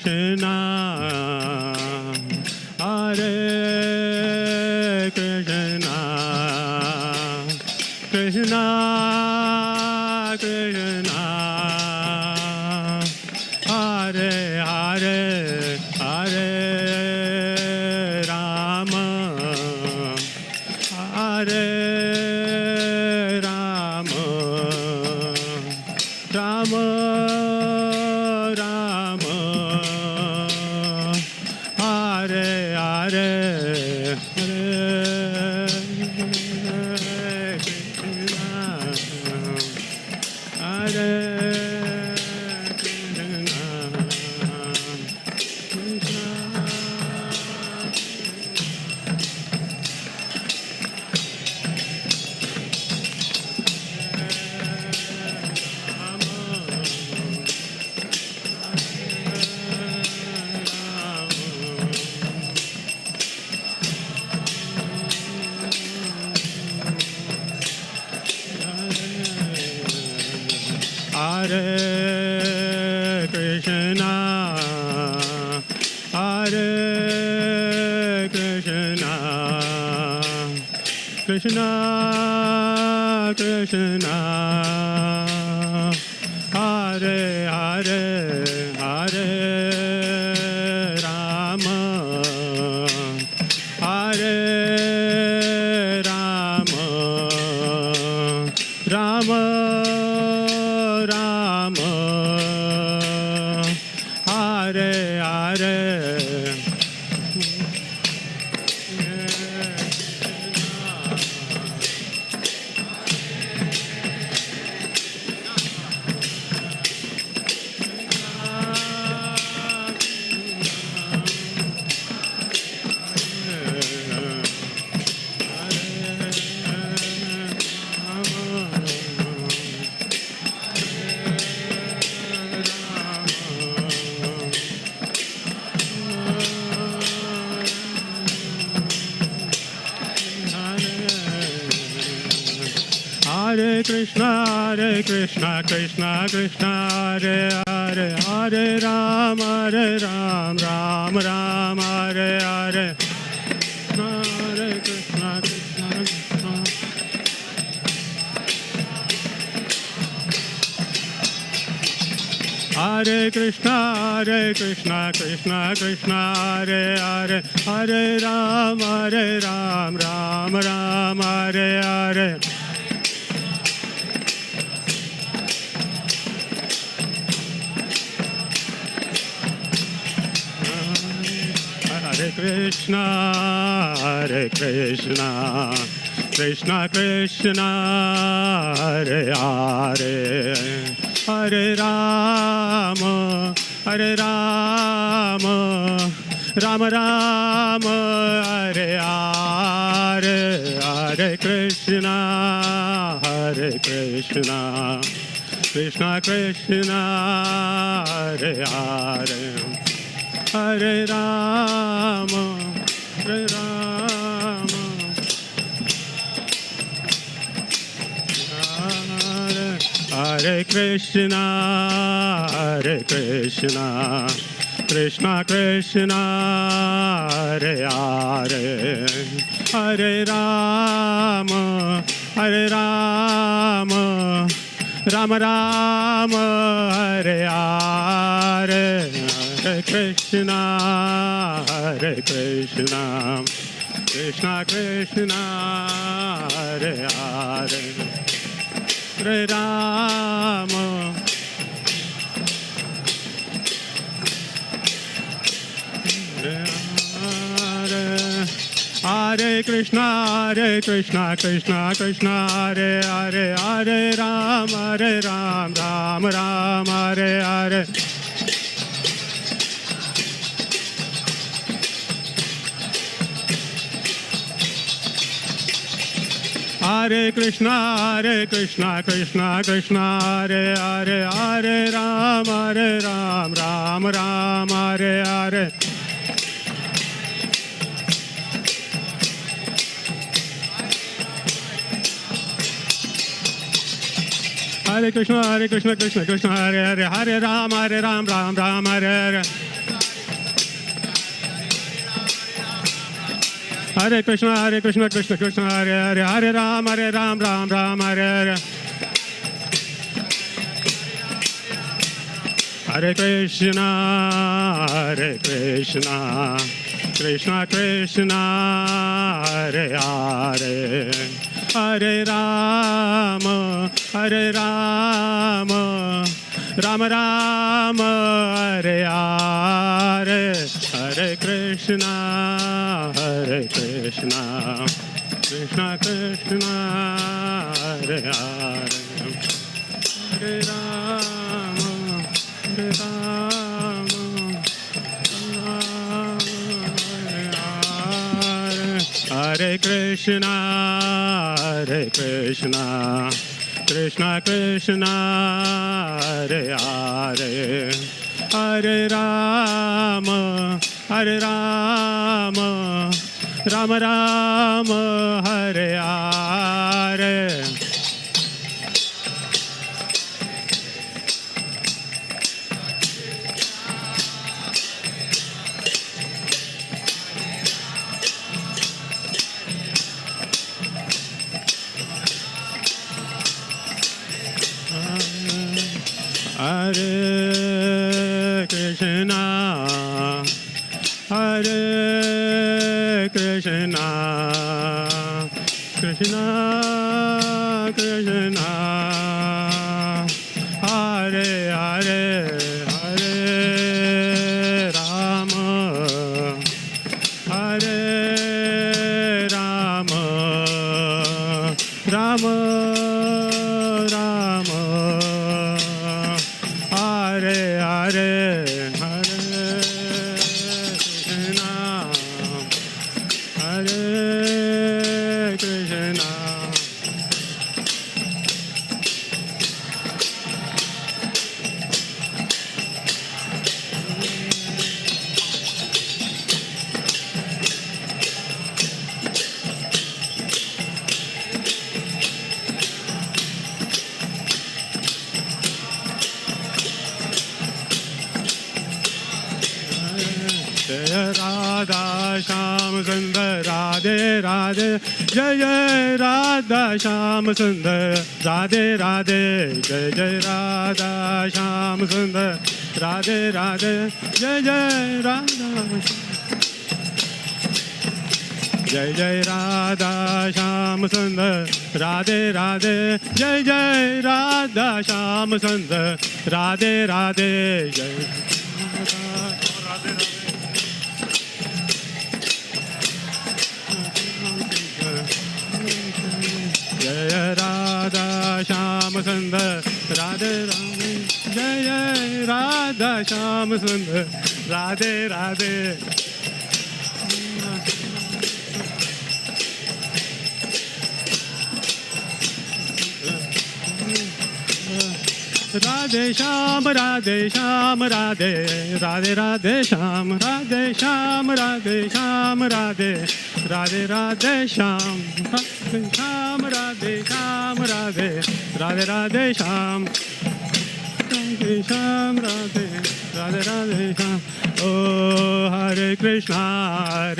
Krishna, Hare Krishna, Krishna Krishna, Hare Hare, Hare Rama, Hare Rama, Rama Rama, Hare Hare, Hare Hare Krishna, Hare Krishna, Krishna Krishna, Hare Hare, Hare Rama, Hare Rama, Rama Rama, Hare Hare. Hare Krishna, Krishna Krishna, Hare Hare, Hare Ram, Ram Ram, Hare Hare, Hare Krishna, Krishna Krishna. Hare Krishna, Krishna Krishna, Hare Hare, Hare Ram, Ram Ram, Hare Hare. Hare Krishna, Krishna Krishna, Hare Hare, Hare Rama, Rama Rama, Hare Hare, Hare Krishna, Krishna Krishna, Hare Hare, Hare Rama, Hare Krishna, Krishna Krishna, Hare Hare, Hare Rama, Rama Rama, Hare Hare, Hare Krishna, Krishna Krishna, Hare Hare, Hare Rama, Hare Krishna, Krishna Krishna, Hare Hare, Hare Ram, Ram Ram, Hare Hare. Hare Krishna, Krishna Krishna, Hare Hare, Hare Ram, Ram Ram, Hare Hare. Hare Krishna, Krishna Krishna, Hare Hare, Hare Ram, Ram Ram, Hare Hare. Hare Krishna, Krishna Krishna, Hare Hare, Hare Ram, Ram Ram, Hare Hare. Hare Krishna, Krishna Krishna, Hare Hare, Hare Rama, Rama Rama, Hare Hare, Hare Krishna, Krishna Krishna, Hare Hare, Hare Rama, Hare Rama, Hare Krishna, Krishna Krishna, Hare Hare, Hare Rama, Rama Rama, Hare Hare. Hare Krishna, Hare Krishna, Krishna Krishna, Hare Hare, Hare Rama, Hare Rama, Rama Radha Sham Sundar, Radhe Radhe, Jai Jai Radha Sham Sundar, Radhe Radhe, Jai Jai Radha Sham Sundar, Radhe Radhe, Jai Jai Radha, Jai Jai Radha Sham Sundar, Radhe Radhe, Jai Jai Radha Sham Sundar, Radhe Radhe, Jai Jai Radha Sham Sundar, Radhe Radhe, Jai Jai Radha Sham Sundar, Radhe Radhe. Radhe Sham, Radhe Sham, Radhe, Radhe Radhe Sham, Radhe Sham, Radhe Sham, Radhe, Radhe Radhe Sham, Radhe Sham, Radhe Sham, Radhe, Radhe Radhe Sham, Radhe Sham, Radhe, Radhe Radhe Sham. Oh, Hare Krishna,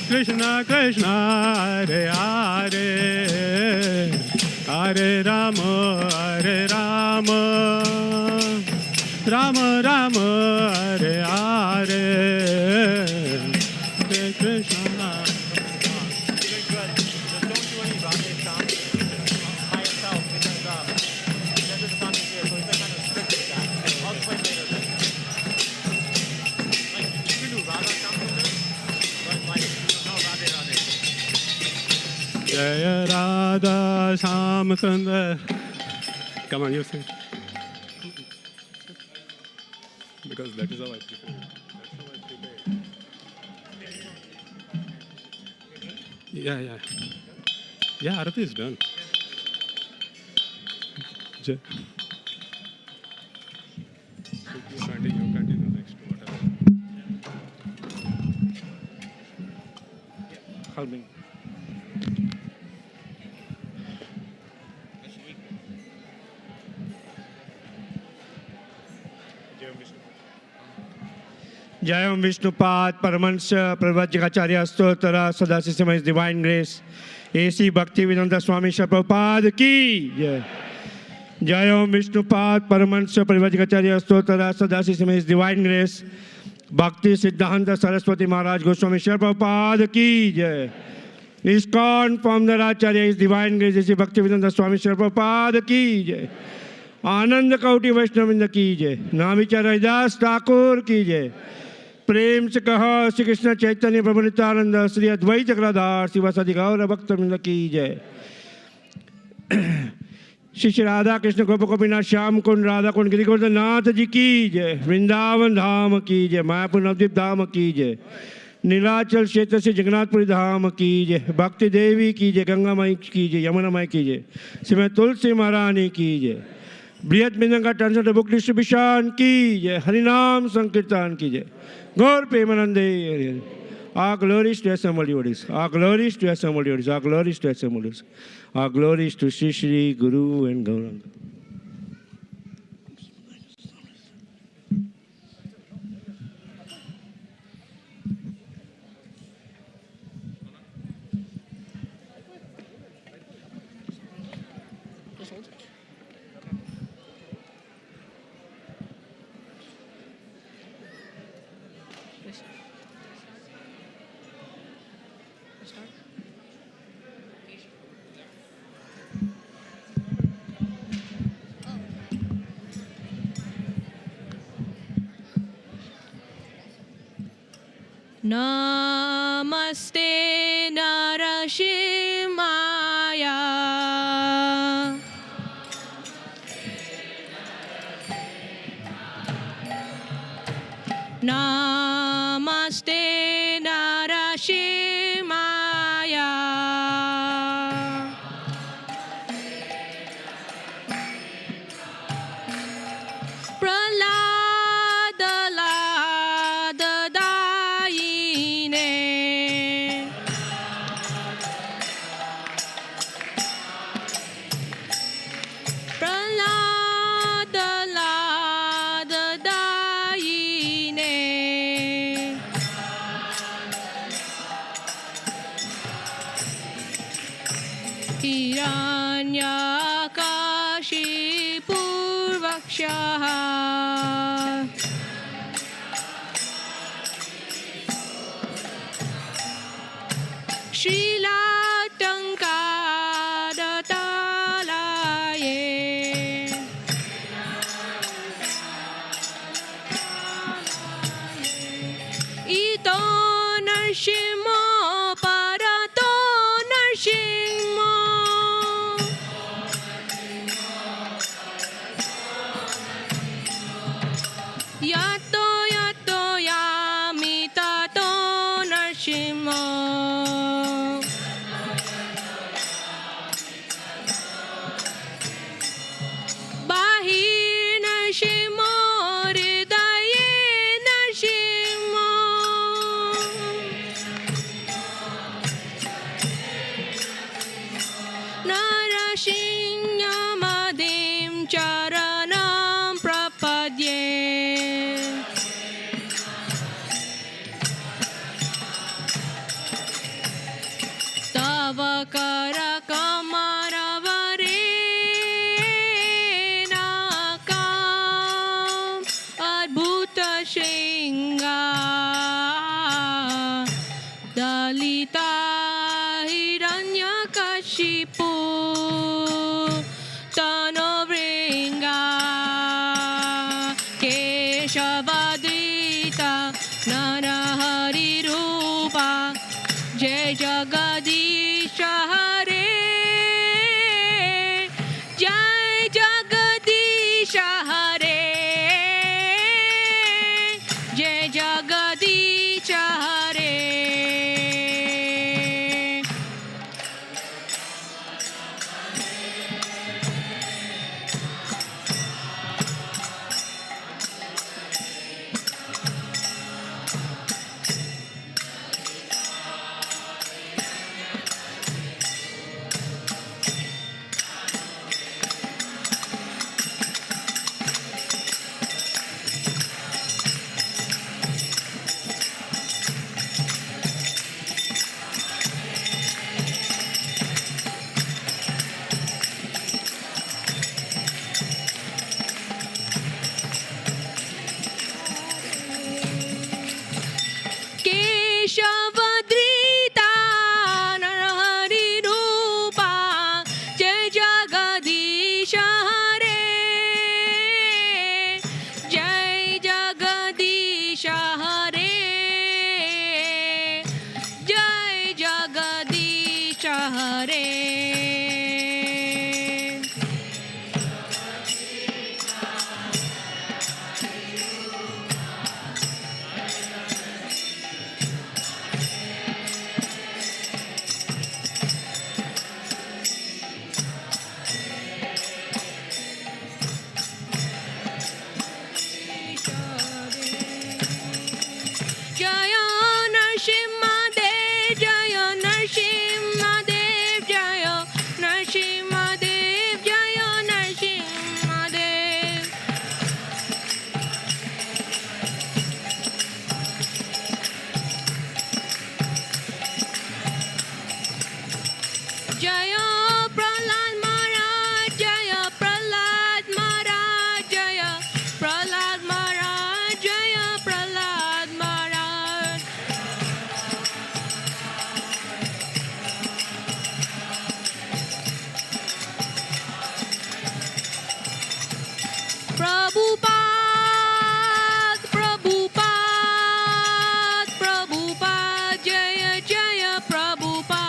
Krishna Krishna, Hare Hare, Hare Rama, Rama Rama, Hare Hare, Hare Krishna. Jaya Radha Sham Sundar. Come on, you sing. Because that is how I prepare. Yeah. Yeah, Arati is done. You continue next, whatever. Help me. Jayam Vishnupad Paramahansa Pravajikacharya Stotra Sadasisima His Divine Grace A.C. Bhaktivedanta Swami Prabhupada Ki Jai. Jayam Vishnupad Paramahansa Pravajikacharya Stotra Sadasisima His Divine Grace Bhakti Siddhanta Saraswati Maharaj Goswami Prabhupada Ki Jai. ISKCON founder Acharya His Divine Grace A.C. Bhaktivedanta Swami Prabhupada Ki Jai. आनंद कौटी वैष्णविंद कीजिए नामिचा रविदास ठाकुर कीजिए प्रेम से कहा श्री कृष्ण चैतन्य प्रभु नित्यानंद श्री अद्वैत गदाधर शिवासादि गौर भक्तवृंद कीजिए श्री श्री राधा कृष्ण गोप गोपीनाथ श्याम कुंड राधा कुंड गिरिगोवर्धन नाथ जी कीजिए वृंदावन धाम कीजिए मायापुर नवद्वीप धाम कीजिए नीलाचल क्षेत्र से जगन्नाथपुरी धाम कीजिए भक्ति देवी कीजिए गंगामय कीजिए यमुनामय कीजिए श्रीमती तुलसी महारानी कीजिए बृहत मिंदंगा ट्रांसलेटर बुक डिस्ट्रीब्यूशन कीजिए हरिनाम संकीर्तन कीजिए गौर प्रेमानंदे Hari Hari Our glories to assembled devotees. Our glories to assembled devotees. Our glories to assembled devotees. Our glories to Sri Sri Guru and Gauranga. Namaste Narashimaya Namaste Narashimaya Jaya Narsimha Dev Jaya Narsimha Dev Jaya Narsimha Dev Jaya Prahlad Maharaj Jaya Prahlad Maharaj Jaya Prahlad Maharaj Jaya Prahlad Maharaj Prabhupada Prabhupada Prabhupada Jaya Jaya Prabhupada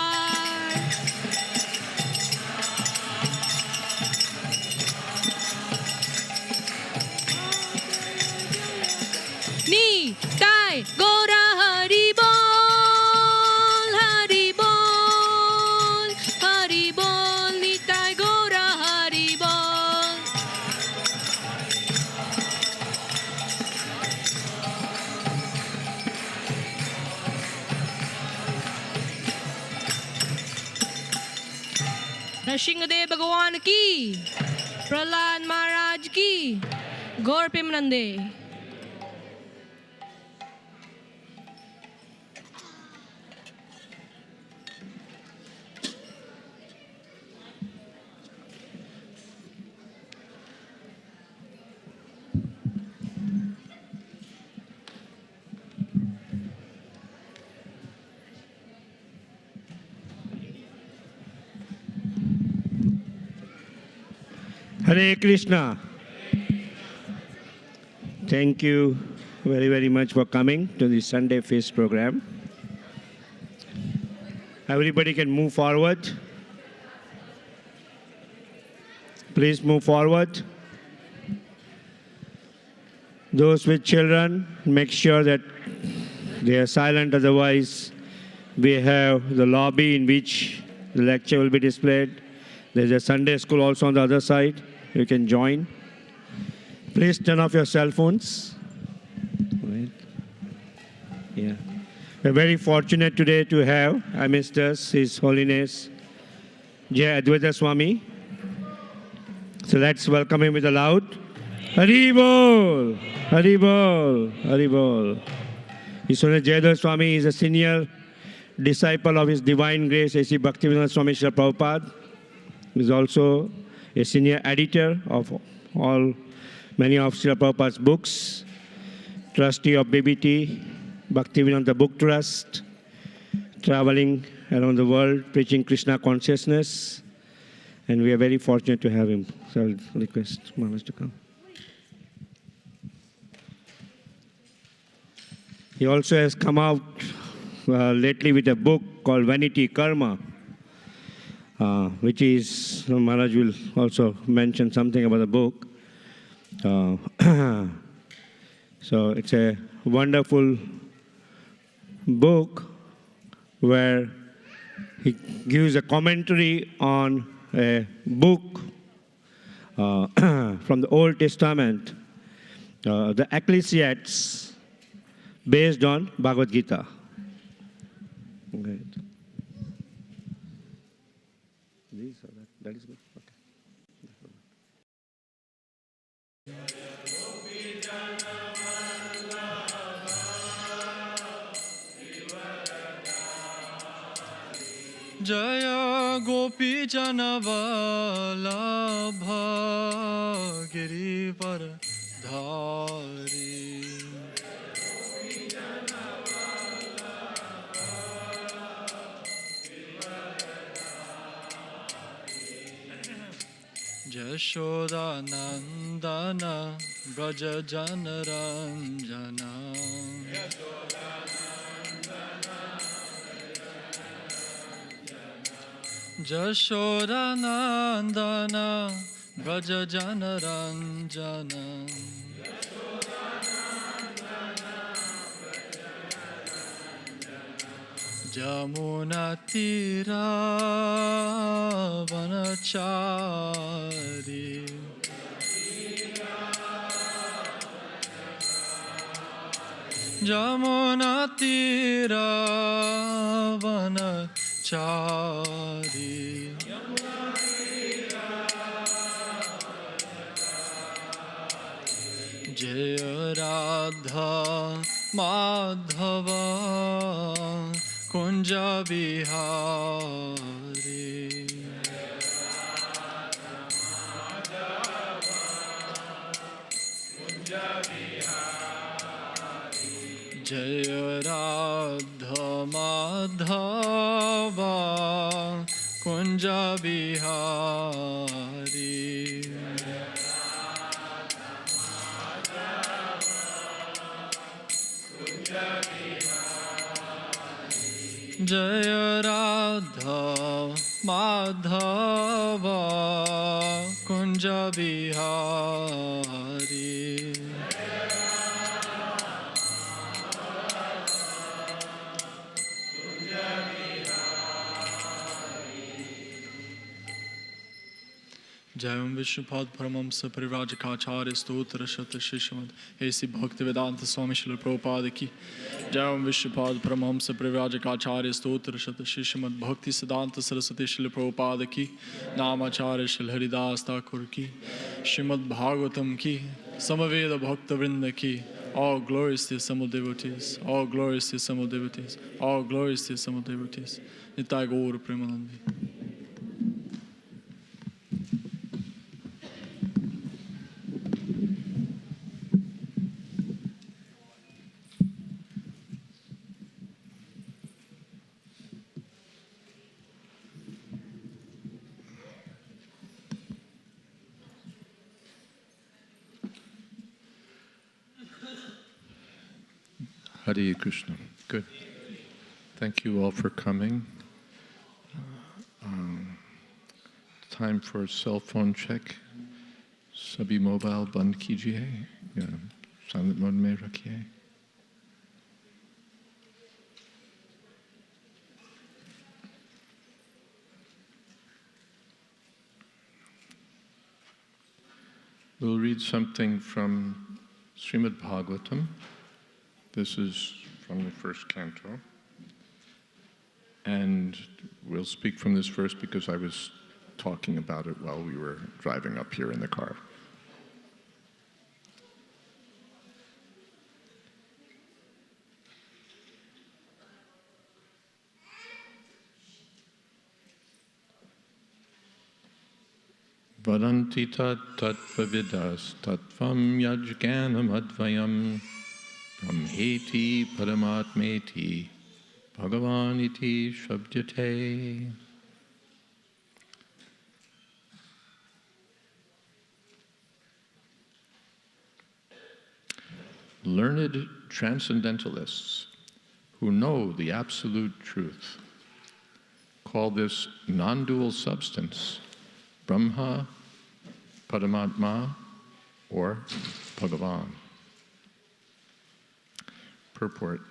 Nitai Gora Hari Bol Hari Bol Hari Bol Nitai Gora Hari Bol Narasimhadeva भगवान की प्रहलाद महाराज की गौर प्रेमानंदे Hare Krishna. Thank you very, very much for coming to the Sunday Feast program. Everybody can move forward. Please move forward. Those with children, make sure that they are silent, otherwise we have the lobby in which the lecture will be displayed. There's a Sunday school also on the other side. You can join. Please turn off your cell phones. Right. Yeah. We're very fortunate today to have amidst us His Holiness Jayadvaita Swami. So let's welcome him with a loud Hari Bol, Hari Bol, Hari Bol. His Holiness Jayadvaita Swami is a senior disciple of His Divine Grace A.C. Bhaktivedanta Swami Srila Prabhupada. He is also a senior editor of many of Srila Prabhupada's books, trustee of BBT, Bhaktivedanta Book Trust, traveling around the world preaching Krishna consciousness, and we are very fortunate to have him. So I'll request Maharaj to come. He also has come out lately with a book called Vanity Karma, which is, Maharaj will also mention something about the book. So it's a wonderful book where he gives a commentary on a book from the Old Testament, the Ecclesiastes, based on Bhagavad Gita. Okay. That is good. Okay. Jaya Gopi Jana Vallabha Giripar Dhari Jashoda Nandana Braja Jana Ranjana Jashoda Nandana Braja Jana Ranjana Jamuna Tira Vanachari Jamuna Tira Vanachari Chari. Jaya Radha Madhava Kunja Bihari. Jaya Radha Madhava Kunja Bihari. Jaya Radha Madhava Kunja Bihari. Jayam Vishnupad Paramamsa Parivrajakaacharya Stotra Shata Shishmad A.C. Bhaktivedanta Swami Srila Prabhupada Ki. Jayam Vishnupad Paramamsa Parivrajakaacharya Stotra Shata Shishmad Bhakti Siddhanta Saraswati Srila Prabhupada Ki. Namacharya Srila Haridas Thakur Ki. Srimad Bhagavatam Ki. Samaveda Bhakta Vrinda Ki. All glories to Samal devotees. All glories to Samal devotees. All glories to Samal devotees. Nitai Gaur Premanandi. Hare Krishna. Good. Thank you all for coming. Time for a cell phone check. Sabhi mobile band kijiye. Yeah. Silent mode mein rakhiye. We'll read something from Srimad Bhagavatam. This is from the first canto. And we'll speak from this verse because I was talking about it while we were driving up here in the car. Vadanti tat tattvavidas tattvam yajganam advayam brahmeti paramatmeti bhagavaniti shabdyate. Learned transcendentalists who know the absolute truth call this non-dual substance Brahma, Paramatma, or Bhagavan. Purport.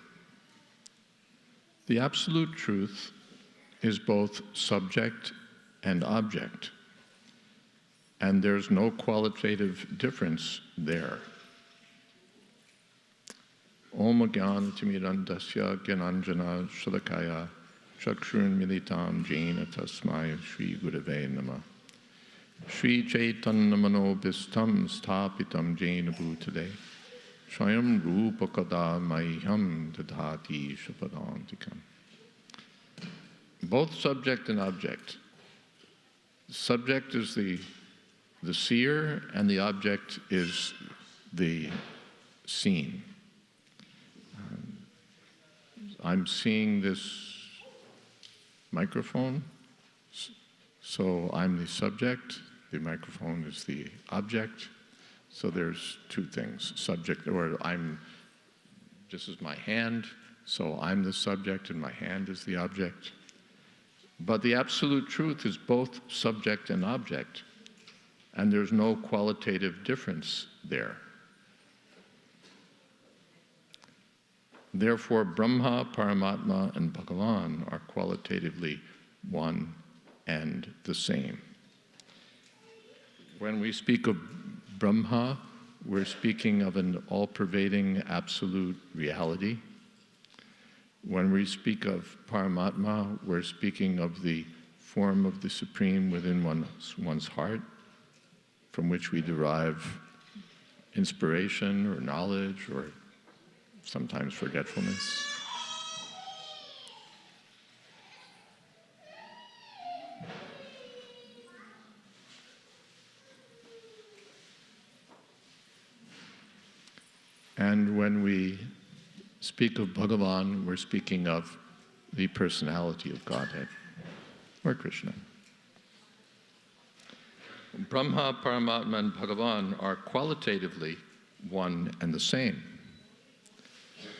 The absolute truth is both subject and object, and there's no qualitative difference there. Om Jnanatimidandasya Gyananjana Shalakaya Chakshurun Militam Jena Tasmaya Shri Gurave Namah. Shri Chaitanya Manobhistam Sthapitam Jena Bhutale Swayam Rupakada Mayham Tadhati Shapadantikam. Both subject and object. Subject is the seer, and the object is the seen. I'm seeing this microphone, so I'm the subject, the microphone is the object. So there's two things, subject, or this is my hand, so I'm the subject and my hand is the object. But the absolute truth is both subject and object, and there's no qualitative difference there. Therefore, Brahma, Paramatma, and Bhagavan are qualitatively one and the same. When we speak of Brahma, we're speaking of an all-pervading absolute reality. When we speak of Paramatma, we're speaking of the form of the Supreme within one's heart, from which we derive inspiration or knowledge or sometimes forgetfulness. And when we speak of Bhagavan, we're speaking of the personality of Godhead, or Krishna. Brahma, Paramatma, and Bhagavan are qualitatively one and the same.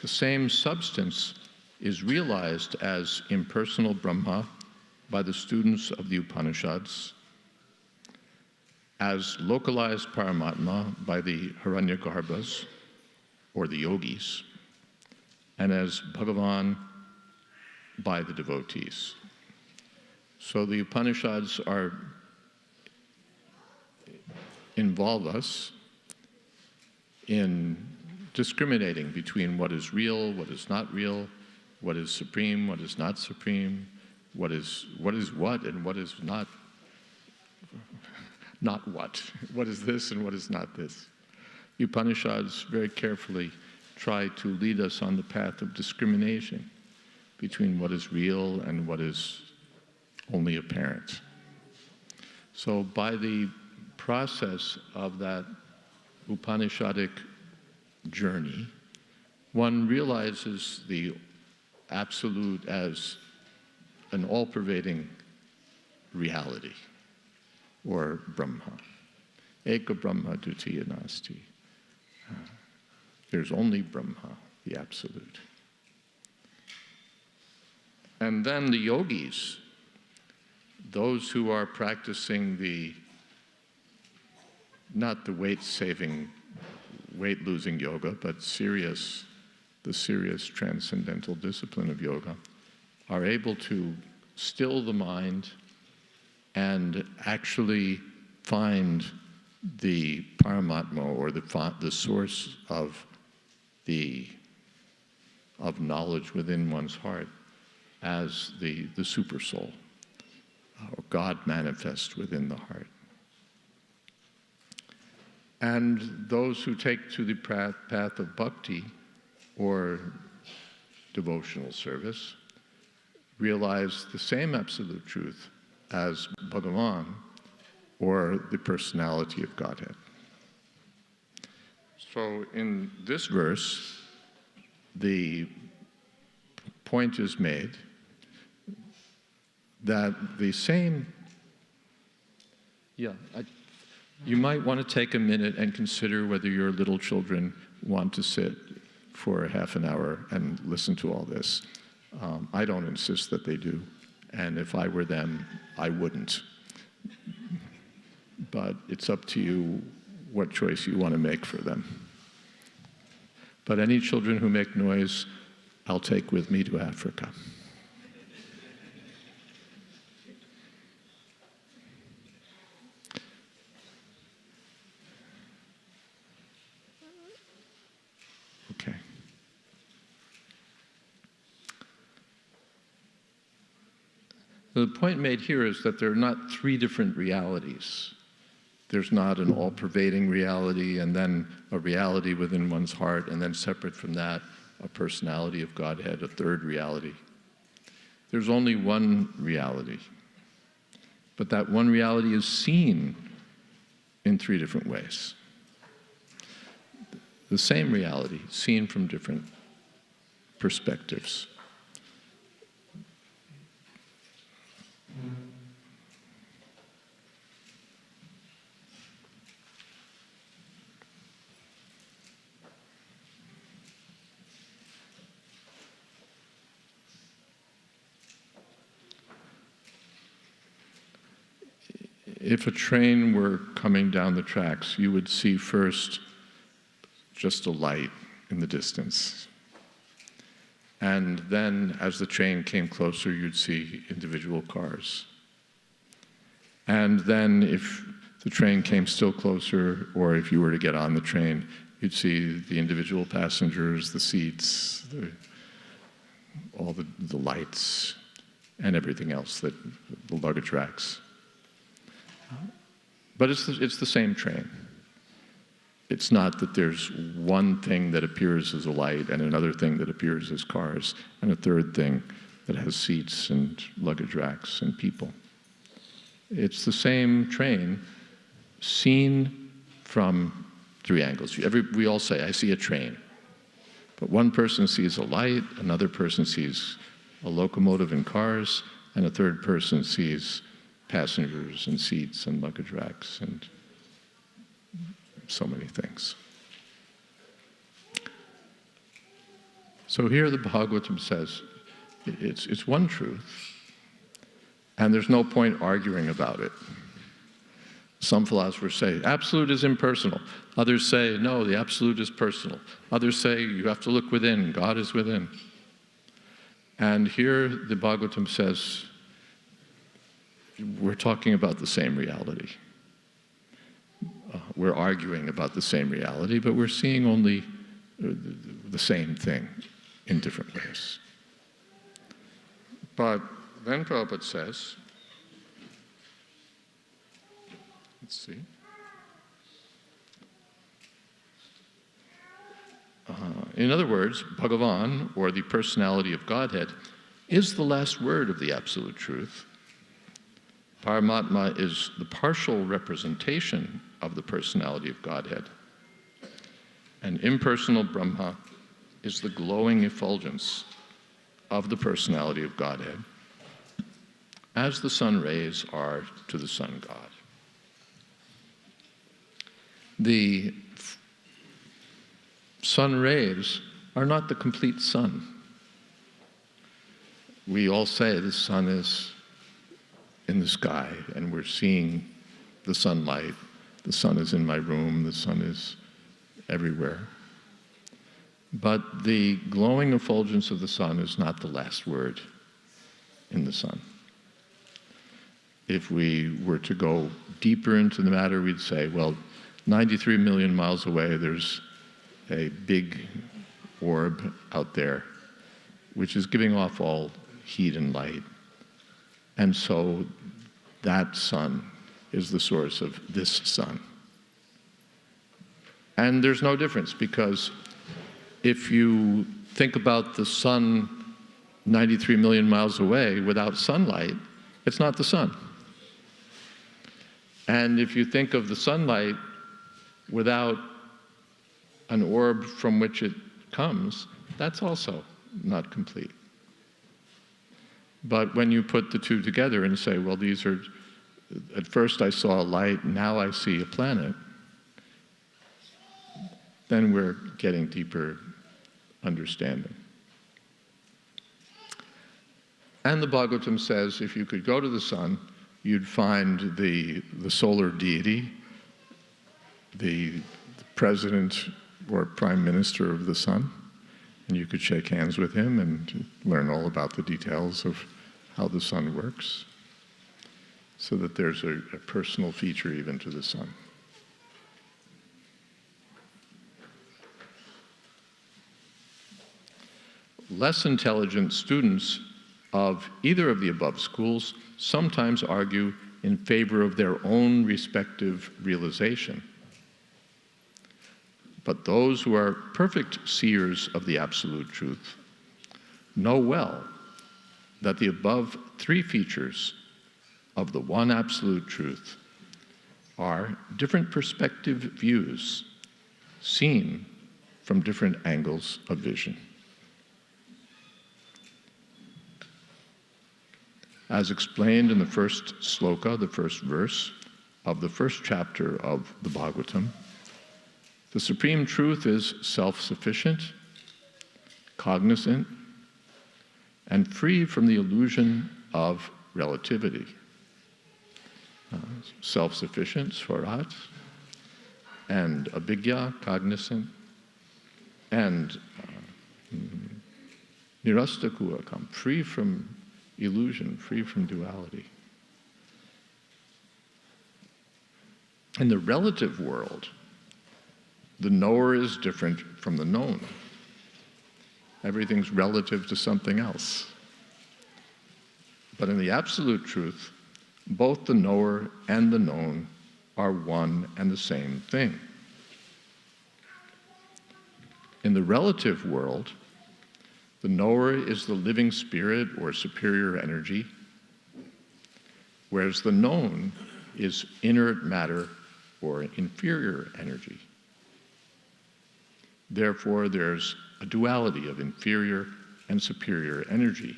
The same substance is realized as impersonal Brahma by the students of the Upanishads, as localized Paramatma by the Hiranyagarbhas, or the yogis, and as Bhagavan by the devotees. So the Upanishads involve us in discriminating between what is real, what is not real, what is supreme, what is not supreme, what is what and what is not what is this and what is not this. The Upanishads very carefully try to lead us on the path of discrimination between what is real and what is only apparent. So by the process of that Upanishadic journey, one realizes the absolute as an all-pervading reality, or Brahma. Eka Brahma Dutiya Nasti. There's only Brahma, the absolute. And then the yogis, those who are practicing not the weight-saving, weight-losing yoga, but the serious transcendental discipline of yoga, are able to still the mind and actually find the Paramatma, or the source of knowledge within one's heart, as the super soul, or God manifest within the heart. And those who take to the path of bhakti, or devotional service, realize the same absolute truth as Bhagavan, or the personality of Godhead. So in this verse, the point is made that the same, you might want to take a minute and consider whether your little children want to sit for a half an hour and listen to all this. I don't insist that they do, and if I were them, I wouldn't. But it's up to you what choice you want to make for them. But any children who make noise, I'll take with me to Africa. Okay. The point made here is that there are not three different realities. There's not an all-pervading reality and then a reality within one's heart, and then separate from that, a personality of Godhead, a third reality. There's only one reality. But that one reality is seen in three different ways. The same reality, seen from different perspectives. If a train were coming down the tracks, you would see first just a light in the distance. And then, as the train came closer, you'd see individual cars. And then, if the train came still closer, or if you were to get on the train, you'd see the individual passengers, the seats, all the lights and everything else, that the luggage racks. But it's the same train. It's not that there's one thing that appears as a light and another thing that appears as cars and a third thing that has seats and luggage racks and people. It's the same train seen from three angles. We all say, I see a train. But one person sees a light, another person sees a locomotive and cars, and a third person sees passengers and seats and luggage racks and so many things. So here the Bhagavatam says, it's one truth, and there's no point arguing about it. Some philosophers say, absolute is impersonal. Others say, no, the absolute is personal. Others say, you have to look within, God is within. And here the Bhagavatam says, we're talking about the same reality. We're arguing about the same reality, but we're seeing only the same thing in different ways. But then Prabhupada says, let's see. In other words, Bhagavan, or the personality of Godhead, is the last word of the absolute truth. Paramatma is the partial representation of the personality of Godhead. And impersonal Brahma is the glowing effulgence of the personality of Godhead, as the sun rays are to the sun god. The sun rays are not the complete sun. We all say the sun is in the sky, and we're seeing the sunlight. The sun is in my room, the sun is everywhere. But the glowing effulgence of the sun is not the last word in the sun. If we were to go deeper into the matter, we'd say, well, 93 million miles away, there's a big orb out there, which is giving off all heat and light. And so that sun is the source of this sun. And there's no difference, because if you think about the sun 93 million miles away without sunlight, it's not the sun. And if you think of the sunlight without an orb from which it comes, that's also not complete. But when you put the two together and say, well, these are, at first I saw a light, now I see a planet, then we're getting deeper understanding. And the Bhagavatam says, if you could go to the sun, you'd find the solar deity, the president or prime minister of the sun, and you could shake hands with him and learn all about the details of how the sun works, so that there's a personal feature even to the sun. Less intelligent students of either of the above schools sometimes argue in favor of their own respective realization. But those who are perfect seers of the absolute truth know well that the above three features of the one absolute truth are different perspective views seen from different angles of vision. As explained in the first sloka, the first verse of the first chapter of the Bhagavatam, the supreme truth is self-sufficient, cognizant, and free from the illusion of relativity. Self-sufficient, svarat, and abhigya, cognizant, and nirastakua, free from illusion, free from duality. In the relative world, the knower is different from the known. Everything's relative to something else. But in the absolute truth, both the knower and the known are one and the same thing. In the relative world, the knower is the living spirit or superior energy, whereas the known is inert matter or inferior energy. Therefore, there's a duality of inferior and superior energy.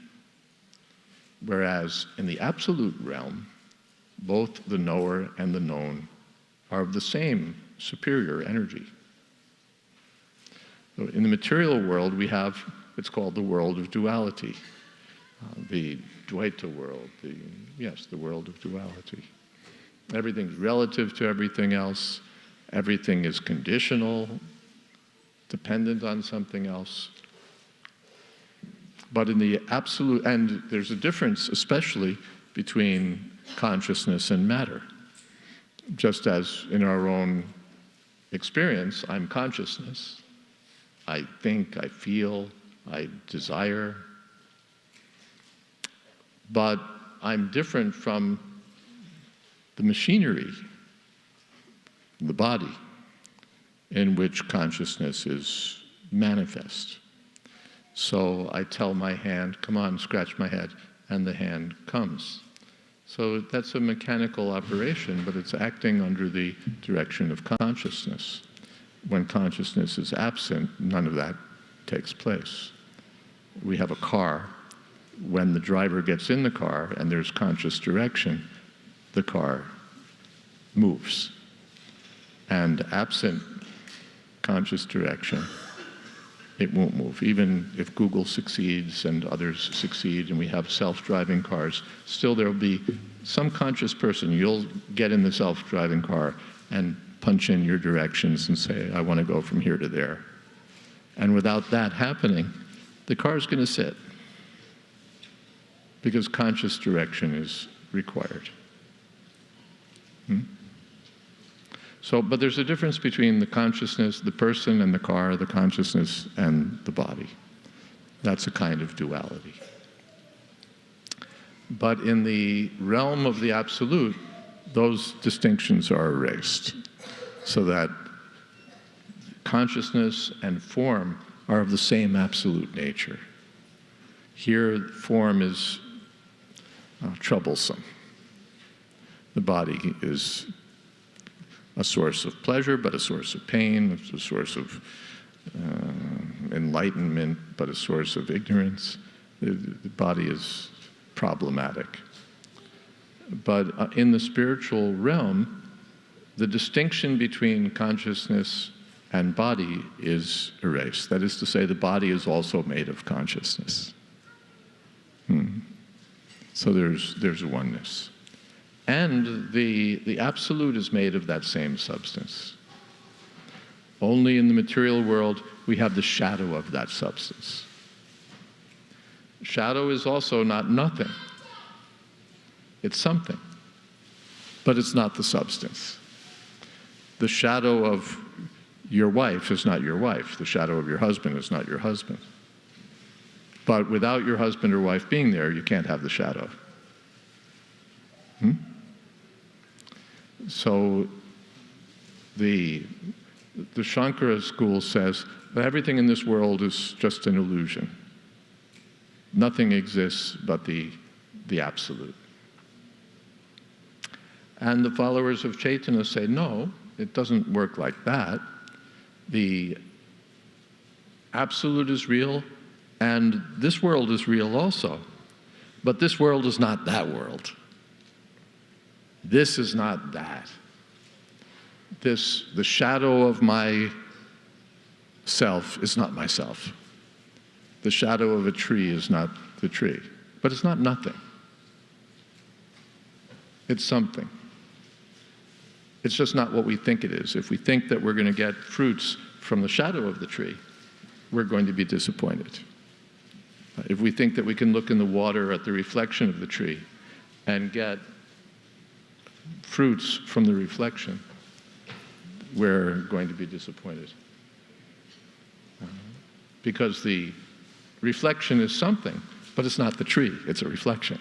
Whereas in the absolute realm, both the knower and the known are of the same superior energy. So in the material world, we have what's called the world of duality, the Dvaita world, the world of duality. Everything's relative to everything else. Everything is conditional, dependent on something else. But in the absolute, and there's a difference especially between consciousness and matter. Just as in our own experience, I'm consciousness. I think, I feel, I desire. But I'm different from the machinery, the body, in which consciousness is manifest. So I tell my hand, come on, scratch my head, and the hand comes. So that's a mechanical operation, but it's acting under the direction of consciousness. When consciousness is absent, none of that takes place. We have a car. When the driver gets in the car and there's conscious direction, the car moves. And absent conscious direction, it won't move. Even if Google succeeds and others succeed and we have self-driving cars, still there'll be some conscious person. You'll get in the self-driving car and punch in your directions and say, I want to go from here to there. And without that happening, the car's going to sit because conscious direction is required. So, but there's a difference between the consciousness, the person and the car, the consciousness and the body. That's a kind of duality. But in the realm of the absolute, those distinctions are erased, so that consciousness and form are of the same absolute nature. Here, form is troublesome. The body is a source of pleasure, but a source of pain. It's a source of enlightenment, but a source of ignorance. The body is problematic. But in the spiritual realm, the distinction between consciousness and body is erased. That is to say, the body is also made of consciousness. So there's a oneness. And the absolute is made of that same substance. Only in the material world we have the shadow of that substance. Shadow is also not nothing. It's something, but it's not the substance. The shadow of your wife is not your wife. The shadow of your husband is not your husband. But without your husband or wife being there, you can't have the shadow. So the Shankara school says that everything in this world is just an illusion. Nothing exists but the absolute. And the followers of Chaitanya say, no, it doesn't work like that. The absolute is real, and this world is real also. But this world is not that world. This is not that. The shadow of my self is not myself. The shadow of a tree is not the tree. But it's not nothing. It's something. It's just not what we think it is. If we think that we're going to get fruits from the shadow of the tree, we're going to be disappointed. If we think that we can look in the water at the reflection of the tree and get fruits from the reflection, we're going to be disappointed. Because the reflection is something, but it's not the tree, it's a reflection.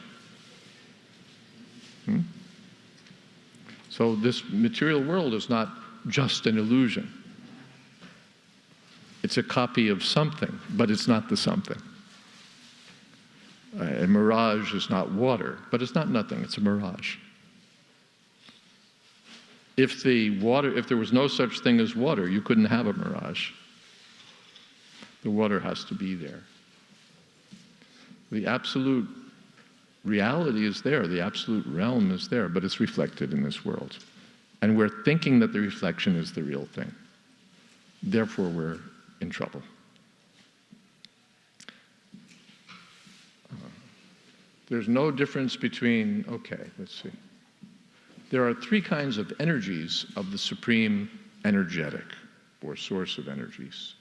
So this material world is not just an illusion. It's a copy of something, but it's not the something. A mirage is not water, but it's not nothing, it's a mirage. If there was no such thing as water, you couldn't have a mirage. The water has to be there. The absolute reality is there, the absolute realm is there, but it's reflected in this world. And we're thinking that the reflection is the real thing. Therefore, we're in trouble. There's no difference between, okay, let's see. There are three kinds of energies of the supreme energetic, or source of energies.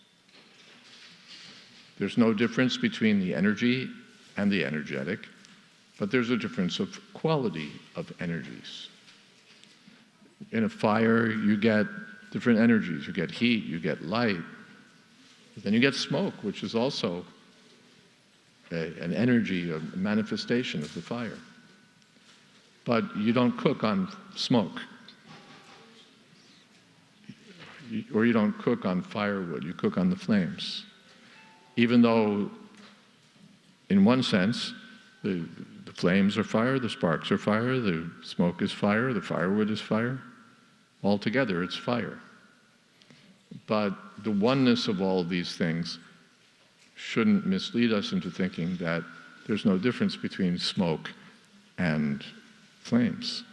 There's no difference between the energy and the energetic, but there's a difference of quality of energies. In a fire, you get different energies. You get heat, you get light. Then you get smoke, which is also an energy, a manifestation of the fire. But you don't cook on smoke. Or you don't cook on firewood, you cook on the flames. Even though, in one sense, the flames are fire, the sparks are fire, the smoke is fire, the firewood is fire. Altogether, it's fire. But the oneness of all of these things shouldn't mislead us into thinking that there's no difference between smoke and flames.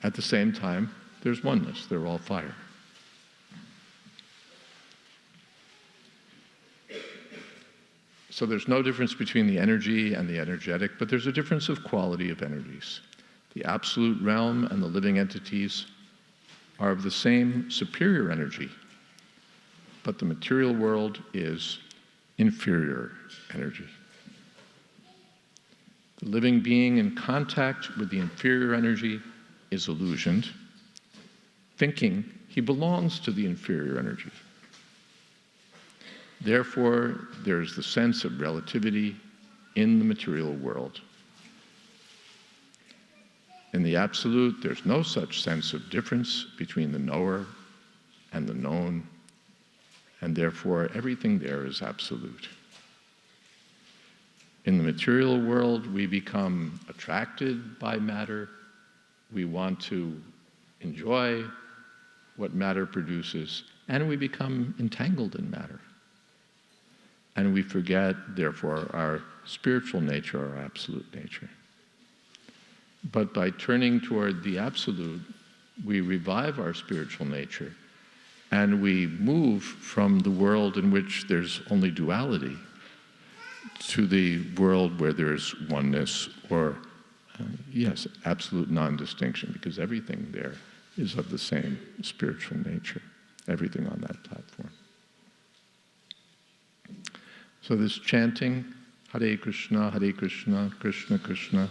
At the same time, there's oneness. They're all fire. So there's no difference between the energy and the energetic, but there's a difference of quality of energies. The absolute realm and the living entities are of the same superior energy, but the material world is inferior energy. The living being in contact with the inferior energy is illusioned, thinking he belongs to the inferior energy. Therefore, there's the sense of relativity in the material world. In the absolute, there's no such sense of difference between the knower and the known, and therefore everything there is absolute. In the material world, we become attracted by matter. We want to enjoy what matter produces, and we become entangled in matter. And we forget, therefore, our spiritual nature, our absolute nature. But by turning toward the absolute, we revive our spiritual nature, and we move from the world in which there's only duality to the world where there's oneness, or, yes, absolute non-distinction, because everything there is of the same spiritual nature, everything on that platform. So this chanting, Hare Krishna, Krishna Krishna,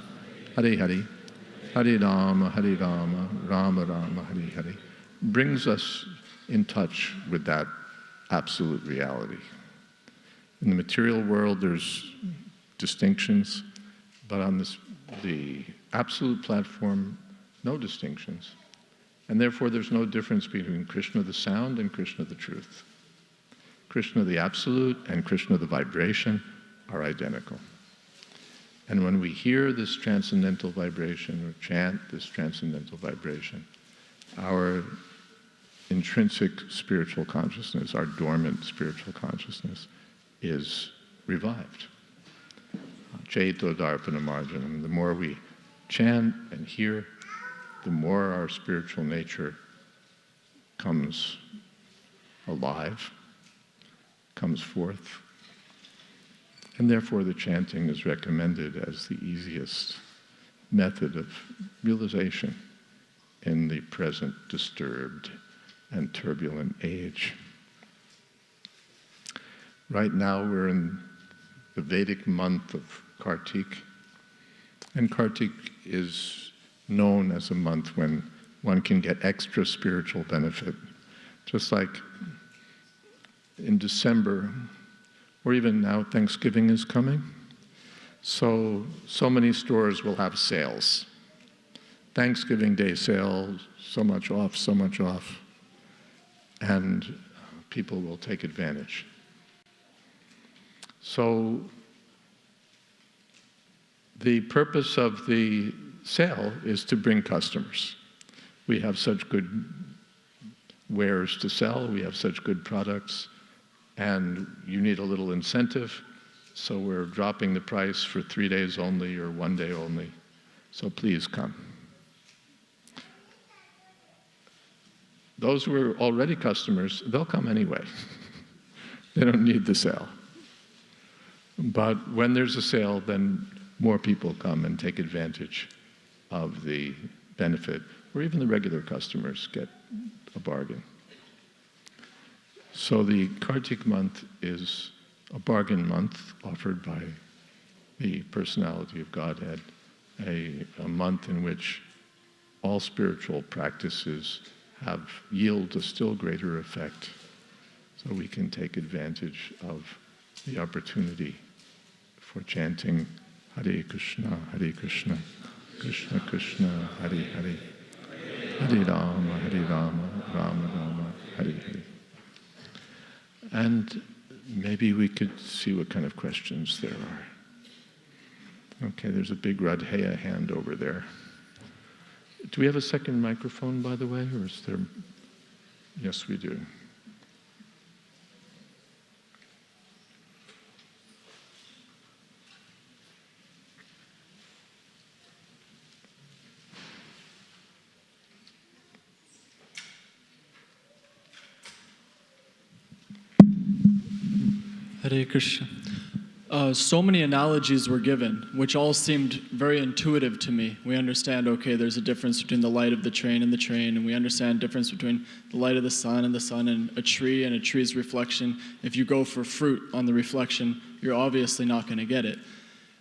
Hare Hare, Hare Rama, Rama Rama, Hare Hare, brings us in touch with that absolute reality. In the material world, there's distinctions, but on the absolute platform, no distinctions. And therefore, there's no difference between Krishna the sound and Krishna the truth. Krishna the absolute and Krishna the vibration are identical. And when we hear this transcendental vibration or chant this transcendental vibration, our intrinsic spiritual consciousness, our dormant spiritual consciousness, is revived. Chaito Darpana Marjanam. The more we chant and hear, the more our spiritual nature comes alive, comes forth. And therefore the chanting is recommended as the easiest method of realization in the present disturbed and turbulent age. Right now we're in the Vedic month of Kartik, and Kartik is known as a month when one can get extra spiritual benefit. Just like in December, or even now Thanksgiving is coming. So many stores will have sales. Thanksgiving Day sale, so much off, and people will take advantage. So the purpose of the sale is to bring customers. We have such good wares to sell, we have such good products, and you need a little incentive, so we're dropping the price for 3 days only or 1 day only. So please come. Those who are already customers, they'll come anyway. They don't need the sale. But when there's a sale, then more people come and take advantage of the benefit, or even the regular customers get a bargain. So the Kartik month is a bargain month offered by the personality of Godhead, a month in which all spiritual practices yield a still greater effect, so we can take advantage of the opportunity for chanting Hare Krishna, Krishna Krishna, Hare Hare, Hare Rama, Rama Rama, Hare Hare. And maybe we could see what kind of questions there are. Okay, there's a big Radheya hand over there. Do we have a second microphone, by the way, or is there? Yes, we do. Hare Krishna. So many analogies were given, which all seemed very intuitive to me. We understand, okay, there's a difference between the light of the train and the train, and we understand the difference between the light of the sun and a tree and a tree's reflection. If you go for fruit on the reflection, you're obviously not going to get it.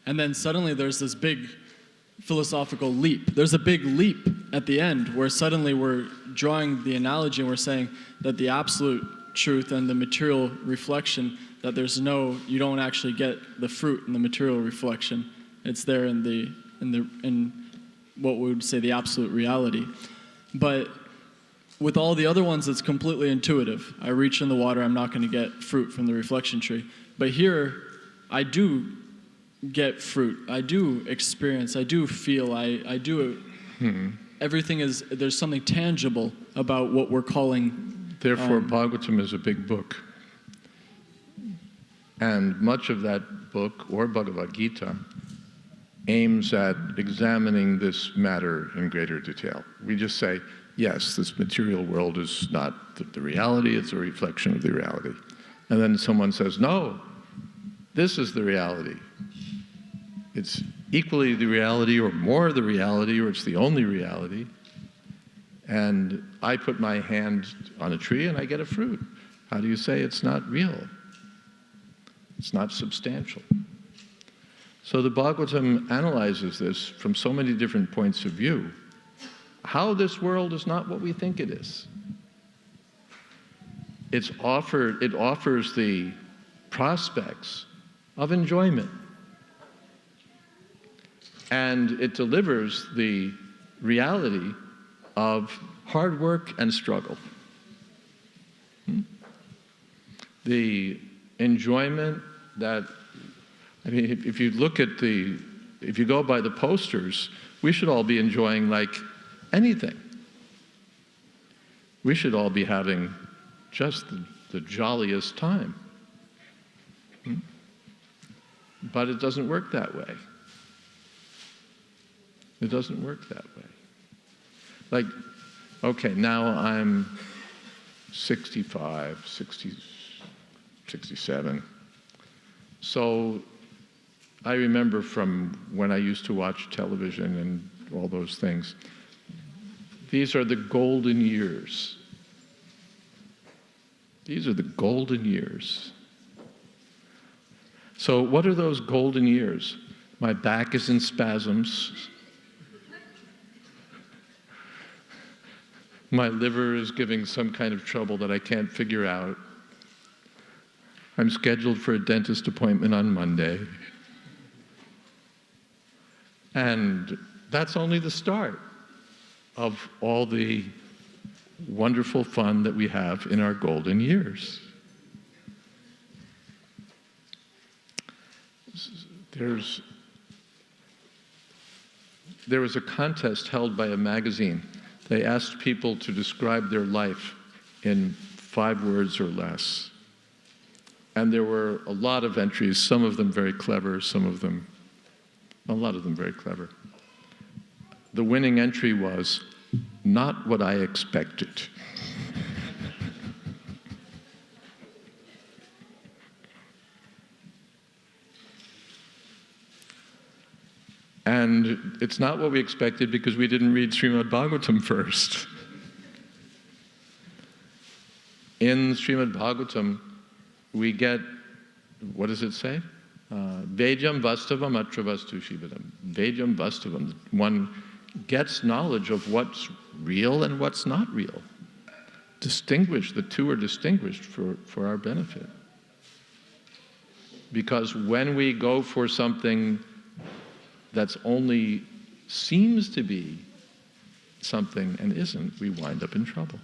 And then suddenly there's this big philosophical leap. There's a big leap at the end where suddenly we're drawing the analogy and we're saying that the absolute truth and the material reflection, that you don't actually get the fruit in the material reflection. It's there in what we would say the absolute reality. But with all the other ones, it's completely intuitive. I reach in the water, I'm not going to get fruit from the reflection tree. But here, I do get fruit. I do experience. I do feel. I do. Everything is. There's something tangible about what we're calling. Therefore, Bhagavatam is a big book. And much of that book, or Bhagavad Gita, aims at examining this matter in greater detail. We just say, yes, this material world is not the reality, it's a reflection of the reality. And then someone says, no, this is the reality. It's equally the reality, or more the reality, or it's the only reality. And I put my hand on a tree and I get a fruit. How do you say it's not real? It's not substantial. So the Bhagavatam analyzes this from so many different points of view. How this world is not what we think it is. It offers the prospects of enjoyment. And it delivers the reality of hard work and struggle. The enjoyment that, if you go by the posters, we should all be enjoying like anything. We should all be having just the jolliest time. But it doesn't work that way. It doesn't work that way. Like, okay, now I'm 65, 67. So I remember from when I used to watch television and all those things, these are the golden years. These are the golden years. So what are those golden years? My back is in spasms. My liver is giving some kind of trouble that I can't figure out. I'm scheduled for a dentist appointment on Monday. And that's only the start of all the wonderful fun that we have in our golden years. There was a contest held by a magazine. They asked people to describe their life in 5 words or less. And there were a lot of entries, some of them very clever, a lot of them very clever. The winning entry was, "Not what I expected." And it's not what we expected because we didn't read Srimad Bhagavatam first. In Srimad Bhagavatam, we get, what does it say? Vejam vastavam atra vastu shivadam. Vejam vastavam. One gets knowledge of what's real and what's not real. The two are distinguished for our benefit. Because when we go for something that's only seems to be something and isn't, we wind up in trouble.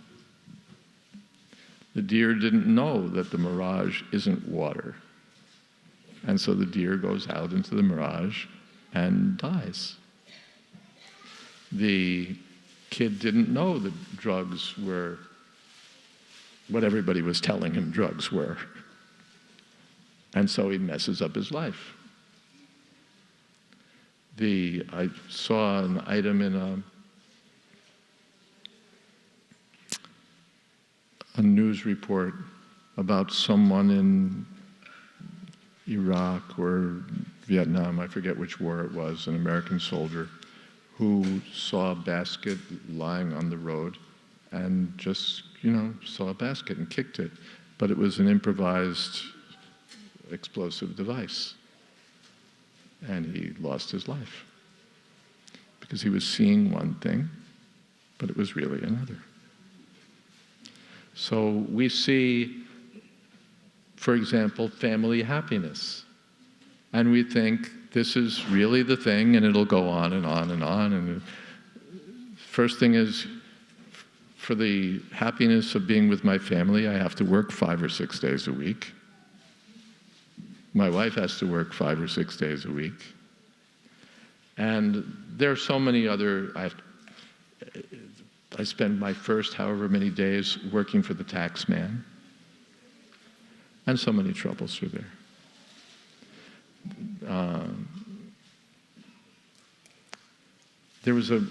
The deer didn't know that the mirage isn't water. And so the deer goes out into the mirage and dies. The kid didn't know that drugs were what everybody was telling him drugs were. And so he messes up his life. I saw an item in a news report about someone in Iraq or Vietnam, I forget which war it was, an American soldier who saw a basket lying on the road and just, saw a basket and kicked it. But it was an improvised explosive device. And he lost his life because he was seeing one thing, but it was really another. So we see, for example, family happiness. And we think this is really the thing, and it'll go on and on and on. And the first thing is, for the happiness of being with my family, I have to work 5 or 6 days a week. My wife has to work 5 or 6 days a week. And there are so many other, I spend my first however many days working for the tax man. And so many troubles are there. There was a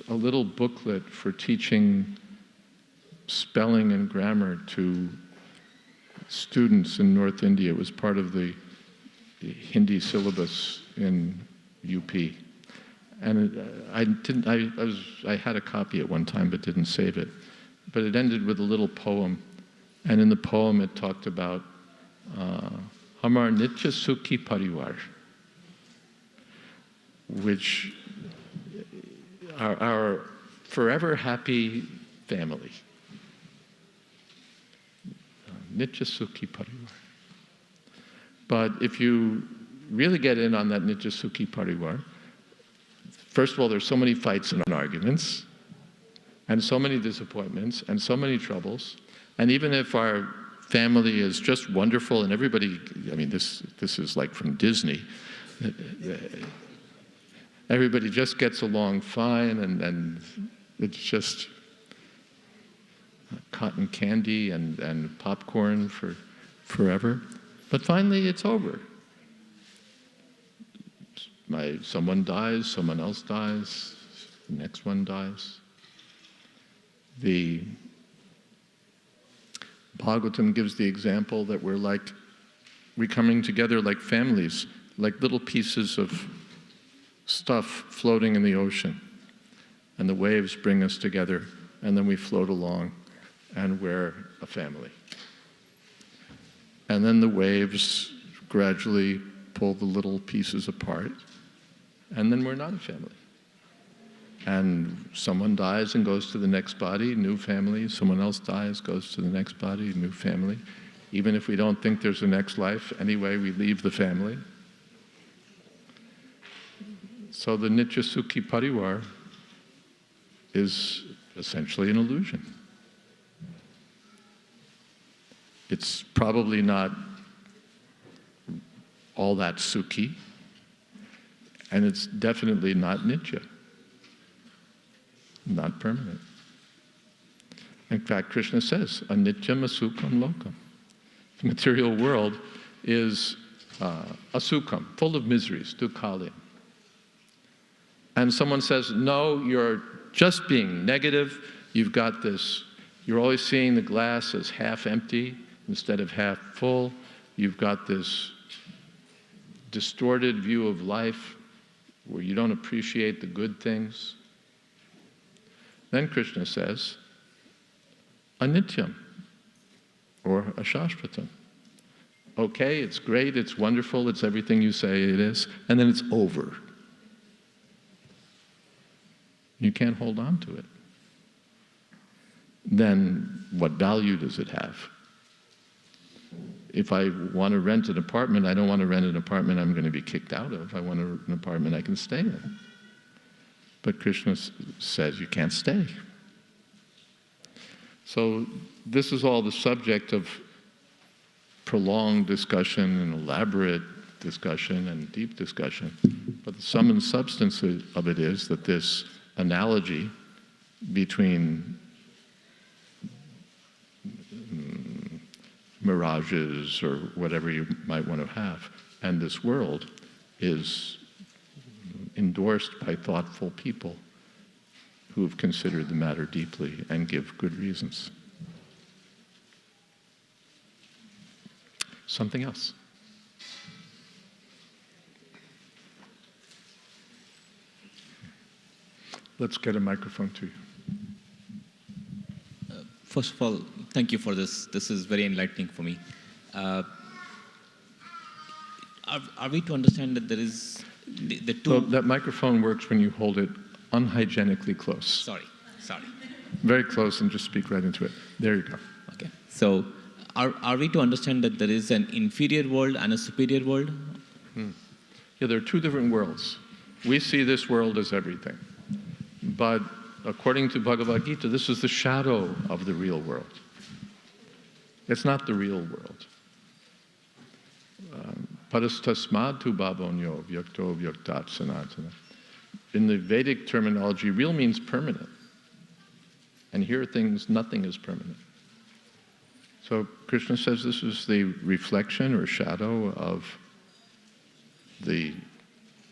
little booklet for teaching spelling and grammar to students in North India. It was part of the Hindi syllabus in UP. And I had a copy at one time but didn't save it. But it ended with a little poem. And in the poem it talked about Hamar Nitya Sukhi Parivar, which our forever happy family. Nitya Sukhi Parivar. But if you really get in on that Nitya Sukhi Parivar, first of all, there's so many fights and arguments, and so many disappointments, and so many troubles. And even if our family is just wonderful and everybody, this is like from Disney, everybody just gets along fine, and it's just cotton candy and popcorn for forever. But finally, it's over. Someone dies, someone else dies, the next one dies. The Bhagavatam gives the example that we're coming together like families, like little pieces of stuff floating in the ocean. And the waves bring us together, and then we float along, and we're a family. And then the waves gradually pull the little pieces apart, and then we're not a family. And someone dies and goes to the next body, new family. Someone else dies, goes to the next body, new family. Even if we don't think there's a next life, anyway, we leave the family. So the Nitya Sukhi Parivar is essentially an illusion. It's probably not all that sukhi, and it's definitely not nitya, not permanent. In fact, Krishna says, anityam asukam lokam. The material world is asukam, full of miseries, dukkhalayam. And someone says, no, you're just being negative, you've got this, you're always seeing the glass as half empty instead of half full, you've got this distorted view of life where you don't appreciate the good things. Then Krishna says, anityam, or ashashvatam. Okay, it's great, it's wonderful, it's everything you say it is, and then it's over. You can't hold on to it. Then what value does it have? If I want to rent an apartment, I don't want to rent an apartment I'm going to be kicked out of. I want an apartment I can stay in. But Krishna says you can't stay. So this is all the subject of prolonged discussion and elaborate discussion and deep discussion. But the sum and substance of it is that this analogy between mirages or whatever you might want to have and this world is endorsed by thoughtful people who have considered the matter deeply and give good reasons. Something else? Let's get a microphone to you. First of all, thank you for this. This is very enlightening for me. Are we to understand that there is the two... So that microphone works when you hold it unhygienically close. Sorry. Very close, and just speak right into it. There you go. Okay. So are we to understand that there is an inferior world and a superior world? Yeah, there are two different worlds. We see this world as everything. But according to Bhagavad Gita, this is the shadow of the real world. It's not the real world. Parastasmad tu babonyo vyakto vyaktat sanatana. In the Vedic terminology, real means permanent. And here nothing is permanent. So Krishna says this is the reflection or shadow of the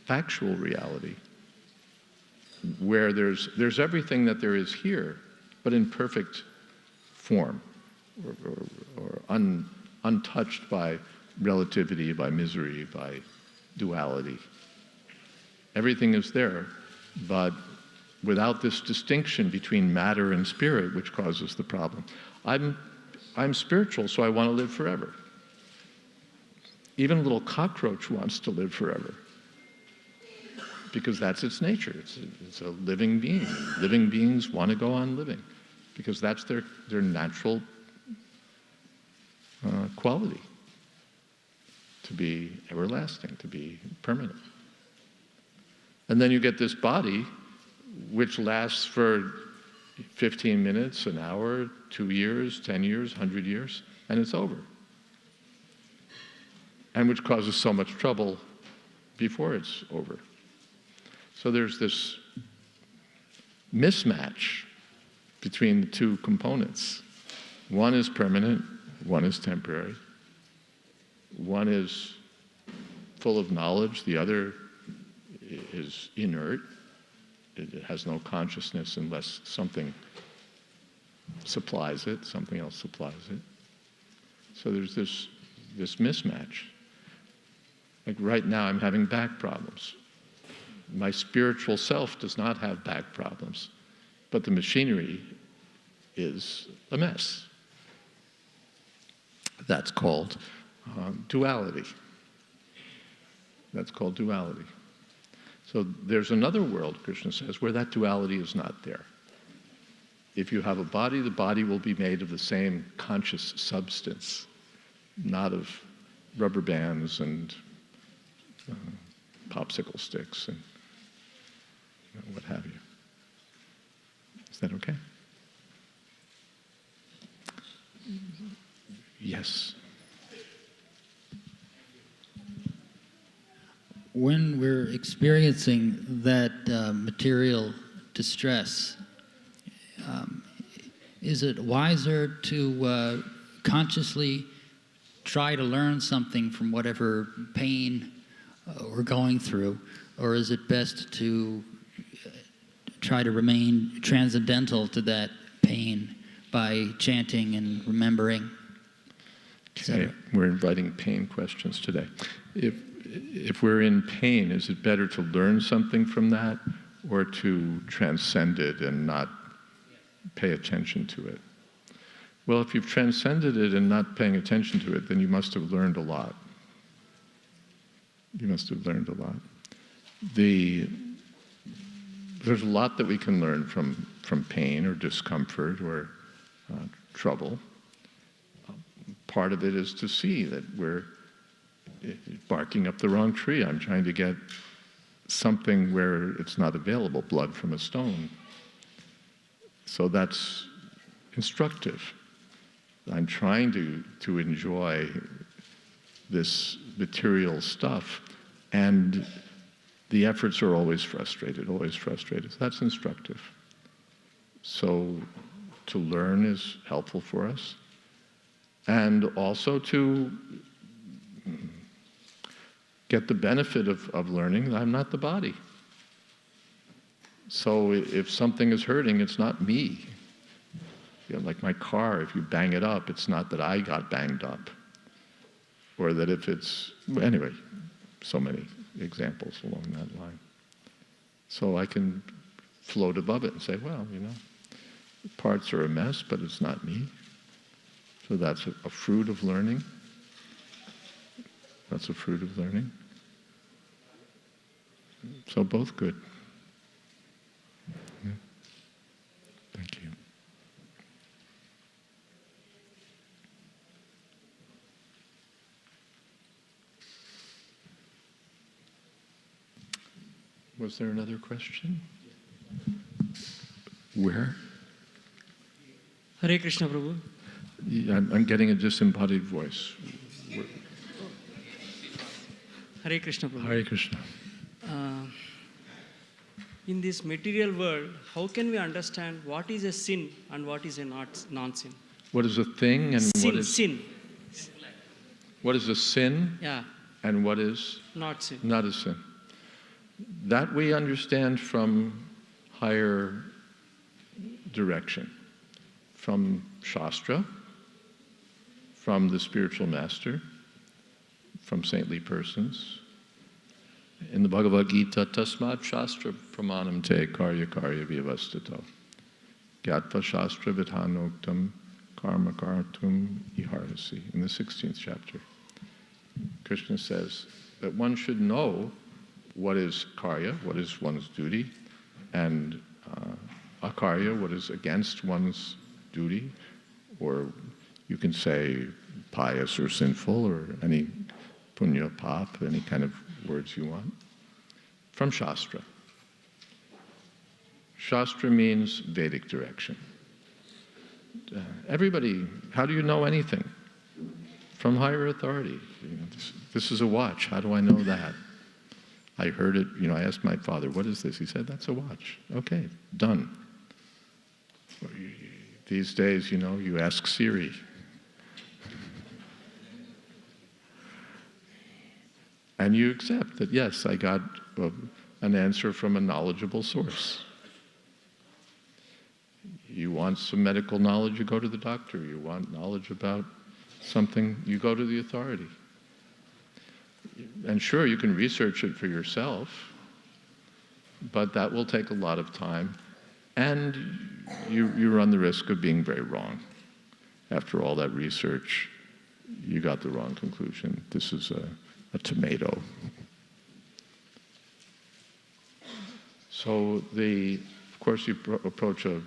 factual reality, where there's everything that there is here, but in perfect form, or untouched by relativity, by misery, by duality. Everything is there, but without this distinction between matter and spirit, which causes the problem. I'm spiritual, so I want to live forever. Even a little cockroach wants to live forever, because that's its nature. It's a living being. Living beings want to go on living, because that's their natural quality, to be everlasting, to be permanent. And then you get this body, which lasts for 15 minutes, an hour, 2 years, 10 years, 100 years, and it's over. And which causes so much trouble before it's over. So there's this mismatch between the two components. One is permanent, one is temporary. One is full of knowledge, the other is inert. It has no consciousness unless something supplies it, something else supplies it. So there's this mismatch. Like right now I'm having back problems. My spiritual self does not have back problems, but the machinery is a mess. That's called duality. That's called duality. So there's another world, Krishna says, where that duality is not there. If you have a body, the body will be made of the same conscious substance. not of rubber bands and popsicle sticks and what have you. Is that okay? Yes. When we're experiencing that material distress, is it wiser to consciously try to learn something from whatever pain we're going through, or is it best to try to remain transcendental to that pain by chanting and remembering? Okay, we're inviting pain questions today. If we're in pain, is it better to learn something from that or to transcend it and not pay attention to it? Well, if you've transcended it and not paying attention to it, then you must have learned a lot. You must have learned a lot. There's a lot that we can learn from pain or discomfort or trouble. Part of it is to see that we're barking up the wrong tree. I'm trying to get something where it's not available, blood from a stone. So that's instructive. I'm trying to enjoy this material stuff, and the efforts are always frustrated. So that's instructive. So to learn is helpful for us, and also to get the benefit of learning. I'm not the body. So if something is hurting, it's not me. Like my car, if you bang it up, it's not that I got banged up. Or that if it's, anyway, so many examples along that line. So I can float above it and say, well, parts are a mess, but it's not me. So that's a fruit of learning. That's a fruit of learning. So both good. Yeah. Thank you. Was there another question? Where? Hare Krishna, Prabhu. Yeah, I'm getting a disembodied voice. Hare Krishna, Prabhu. Hare Krishna. In this material world, how can we understand what is a sin and what is a non-sin? What is a thing and what is sin? What is a sin? Yeah. And what is Not sin. not a sin? That we understand from higher direction, from Shastra, from the spiritual master, from saintly persons. In the Bhagavad Gita, tasmat shastra pramanam te karya karya vyavastito. Gyatva shastra vidhanoktam karma kartum iharasi. In the 16th chapter, Krishna says that one should know what is karya, what is one's duty, and akarya, what is against one's duty, or you can say pious or sinful, or any punya, pap, any kind of words you want, from Shastra. Shastra means Vedic direction. Everybody, how do you know anything? From higher authority. This is a watch, how do I know that? I heard it, I asked my father, what is this? He said, that's a watch. Okay, done. These days, you ask Siri. And you accept that, yes, I got an answer from a knowledgeable source. You want some medical knowledge, you go to the doctor. You want knowledge about something, you go to the authority. And sure, you can research it for yourself, but that will take a lot of time, and you run the risk of being very wrong. After all that research, you got the wrong conclusion. This is a tomato. So of course, you approach a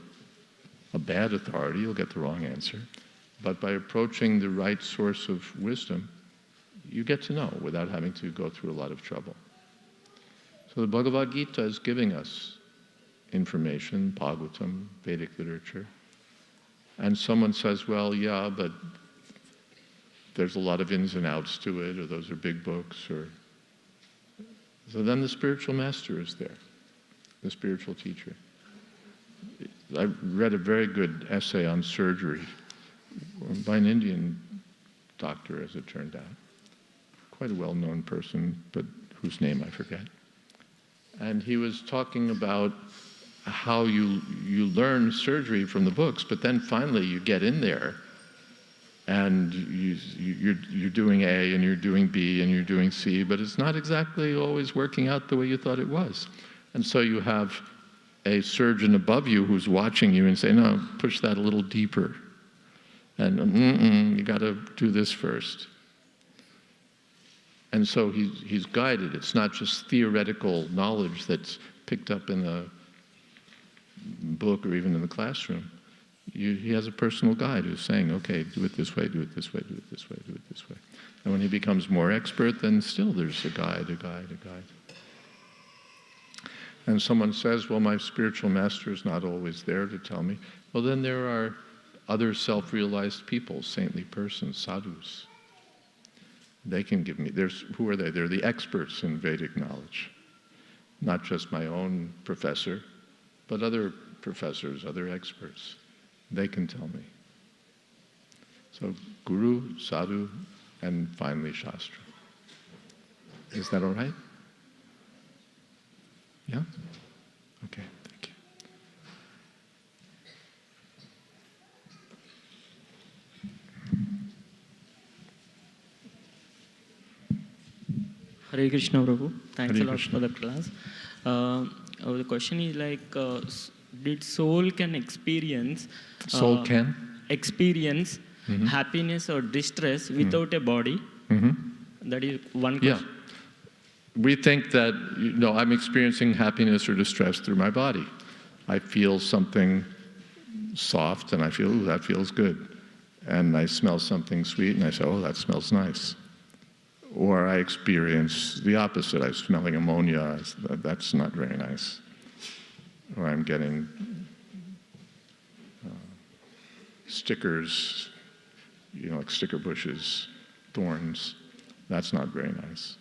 bad authority, you'll get the wrong answer. But by approaching the right source of wisdom, you get to know without having to go through a lot of trouble. So the Bhagavad Gita is giving us information, Bhagavatam, Vedic literature. And someone says, well, yeah, but there's a lot of ins and outs to it, or those are big books, or... So then the spiritual master is there, the spiritual teacher. I read a very good essay on surgery by an Indian doctor, as it turned out. Quite a well-known person, but whose name I forget. And he was talking about how you learn surgery from the books, but then finally you get in there and you're doing A and you're doing B and you're doing C, but it's not exactly always working out the way you thought it was. And so you have a surgeon above you who's watching you and saying, no, push that a little deeper. And you got to do this first. And so he's guided. It's not just theoretical knowledge that's picked up in the book or even in the classroom. He has a personal guide who's saying, okay, do it this way, do it this way, do it this way, do it this way. And when he becomes more expert, then still there's a guide. And someone says, well, my spiritual master is not always there to tell me. Well, then there are other self-realized people, saintly persons, sadhus. They can give me, who are they? They're the experts in Vedic knowledge. Not just my own professor, but other professors, other experts. They can tell me. So Guru, Sadhu, and finally Shastra. Is that all right? Yeah? Okay, thank you. Hare Krishna Prabhu. Thanks Hare a lot Krishna. for the class. The question is like, did soul can experience... Soul can? Experience happiness or distress without a body? That is one question. Yeah. We think that, I'm experiencing happiness or distress through my body. I feel something soft and I feel, ooh, that feels good. And I smell something sweet and I say, oh, that smells nice. Or I experience the opposite. I'm smelling ammonia. That's not very nice. Or I'm getting stickers, like sticker bushes, thorns. That's not very nice.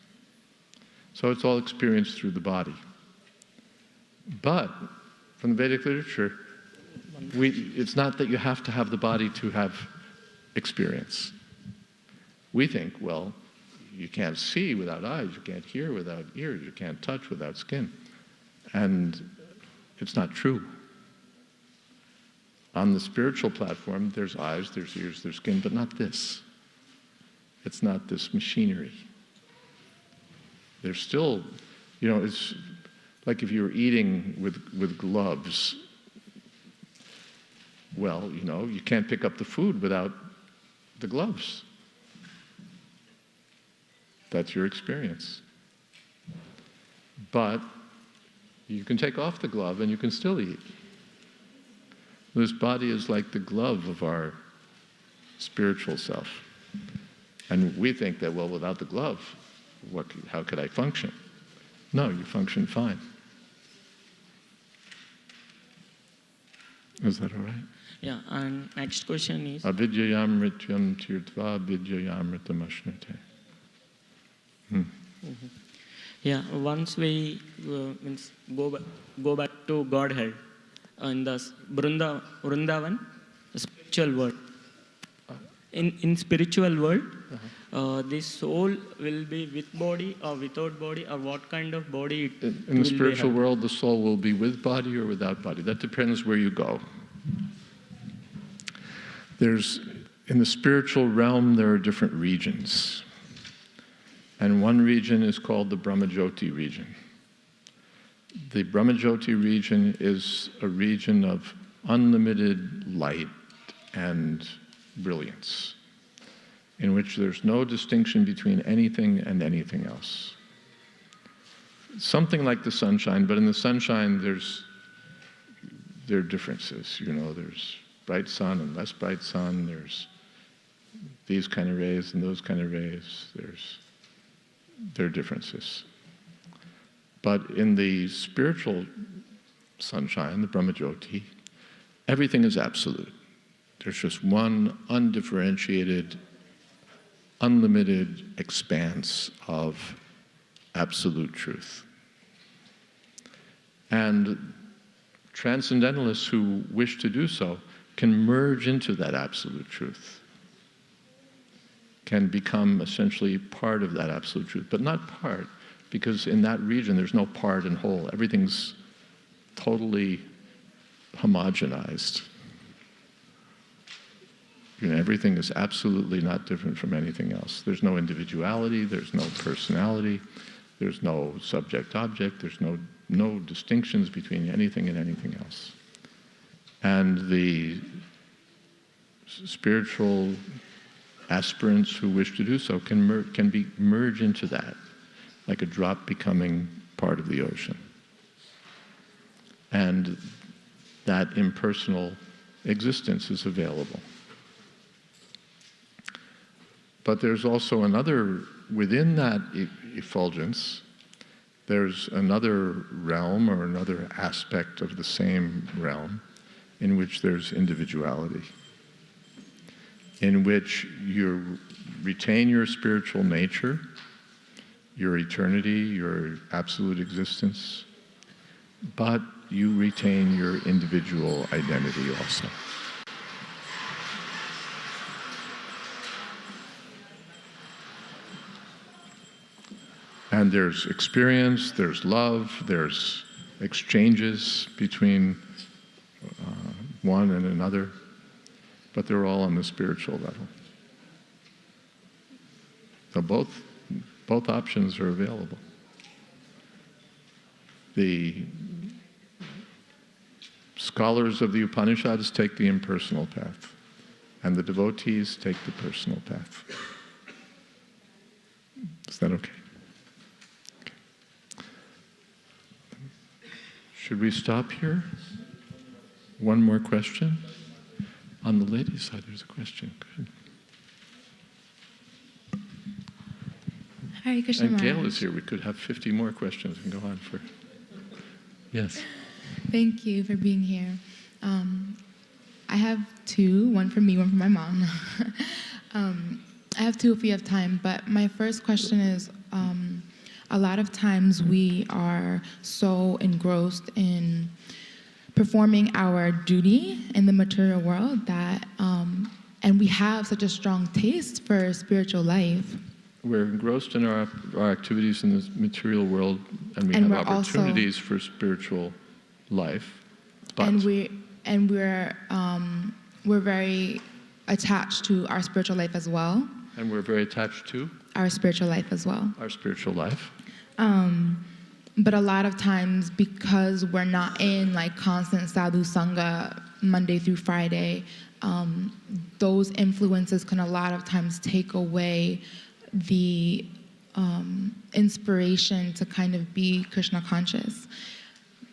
So it's all experienced through the body. But from the Vedic literature, it's not that you have to have the body to have experience. We think, well, you can't see without eyes, you can't hear without ears, you can't touch without skin. And it's not true. On the spiritual platform, there's eyes, there's ears, there's skin, but not this. It's not this machinery. There's still, it's like if you were eating with gloves. Well, you can't pick up the food without the gloves. That's your experience. But you can take off the glove and you can still eat. This body is like the glove of our spiritual self. And we think that, well, without the glove, how could I function? No, you function fine. Is that all right? Yeah, and next question is... Avidyayam mrityam tirtva vidyayam mritam ashnate. Yeah, once we go back to Godhead in the Vrindavan, spiritual world. In spiritual world, the soul will be with body or without body, or what kind of body it will In the spiritual have? world, the soul will be with body or without body. That depends where you go. In the spiritual realm, there are different regions. And one region is called the Brahmajyoti region. The Brahmajyoti region is a region of unlimited light and brilliance, in which there's no distinction between anything and anything else. Something like the sunshine, but in the sunshine there are differences. There's bright sun and less bright sun. There's these kind of rays and those kind of rays. There are differences. But in the spiritual sunshine, the Brahmajyoti, everything is absolute. There's just one undifferentiated, unlimited expanse of absolute truth. And transcendentalists who wish to do so can merge into that absolute truth, can become essentially part of that absolute truth, but not part, because in that region there's no part and whole. Everything's totally homogenized. Everything is absolutely not different from anything else. There's no individuality, there's no personality, there's no subject-object, there's no distinctions between anything and anything else. And the spiritual aspirants who wish to do so can merge into that, like a drop becoming part of the ocean. And that impersonal existence is available. But there's also another, within that effulgence, there's another realm or another aspect of the same realm in which there's individuality, in which you retain your spiritual nature, your eternity, your absolute existence, but you retain your individual identity also. And there's experience, there's love, there's exchanges between one and another, but they're all on the spiritual level. So both options are available. The scholars of the Upanishads take the impersonal path, and the devotees take the personal path. Is that okay? Should we stop here? One more question? On the ladies' side, there's a question. Good. Hare Krishna And Gail Maharaj. is here. We could have 50 more questions and go on for... Yes. Thank you for being here. I have two, one for me, one for my mom. I have two if we have time, but my first question is, a lot of times we are so engrossed in performing our duty in the material world that, and we have such a strong taste for spiritual life. We're engrossed in our activities in the material world, and we And have we're opportunities for spiritual life. But we're very attached to our spiritual life as well. And we're very attached to Our spiritual life as well. our spiritual life. But a lot of times, because we're not in like constant sadhu sangha Monday through Friday, those influences can a lot of times take away the inspiration to kind of be Krishna conscious.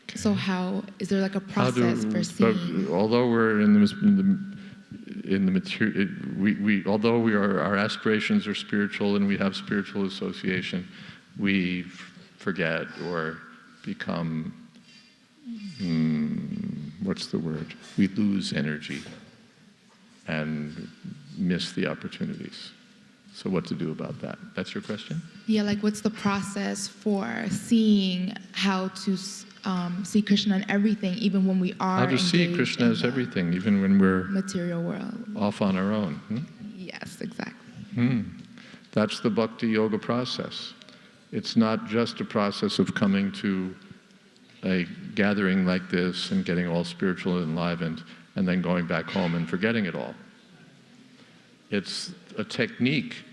Okay. So how is there like a process for seeing? Although we're in the material, although our aspirations are spiritual and we have spiritual association, we forget or become, what's the word? We lose energy and miss the opportunities. So what to do about that? That's your question? Yeah, like what's the process for seeing how to see Krishna in everything, even when we are how to see Krishna as everything, even when we're material world off on our own. Yes, exactly. That's the bhakti yoga process. It's not just a process of coming to a gathering like this and getting all spiritual and enlivened and then going back home and forgetting it all. It's a technique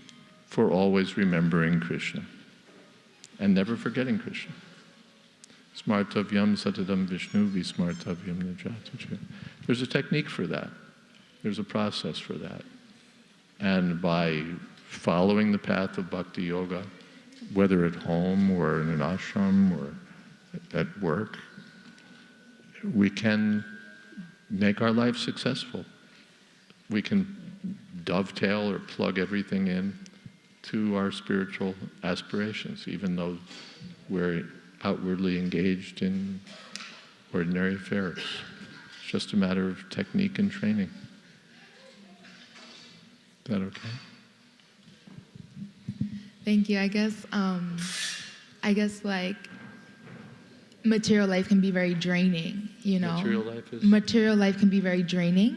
for always remembering Krishna and never forgetting Krishna. Smartavyam satadam Vishnu vismartavyam najatacha. There's a technique for that. There's a process for that. And by following the path of bhakti yoga, whether at home or in an ashram or at work, we can make our life successful. We can dovetail or plug everything in to our spiritual aspirations, even though we're outwardly engaged in ordinary affairs. It's just a matter of technique and training. Is that okay? Thank you. I guess like material life can be very draining, you know. Material life can be very draining.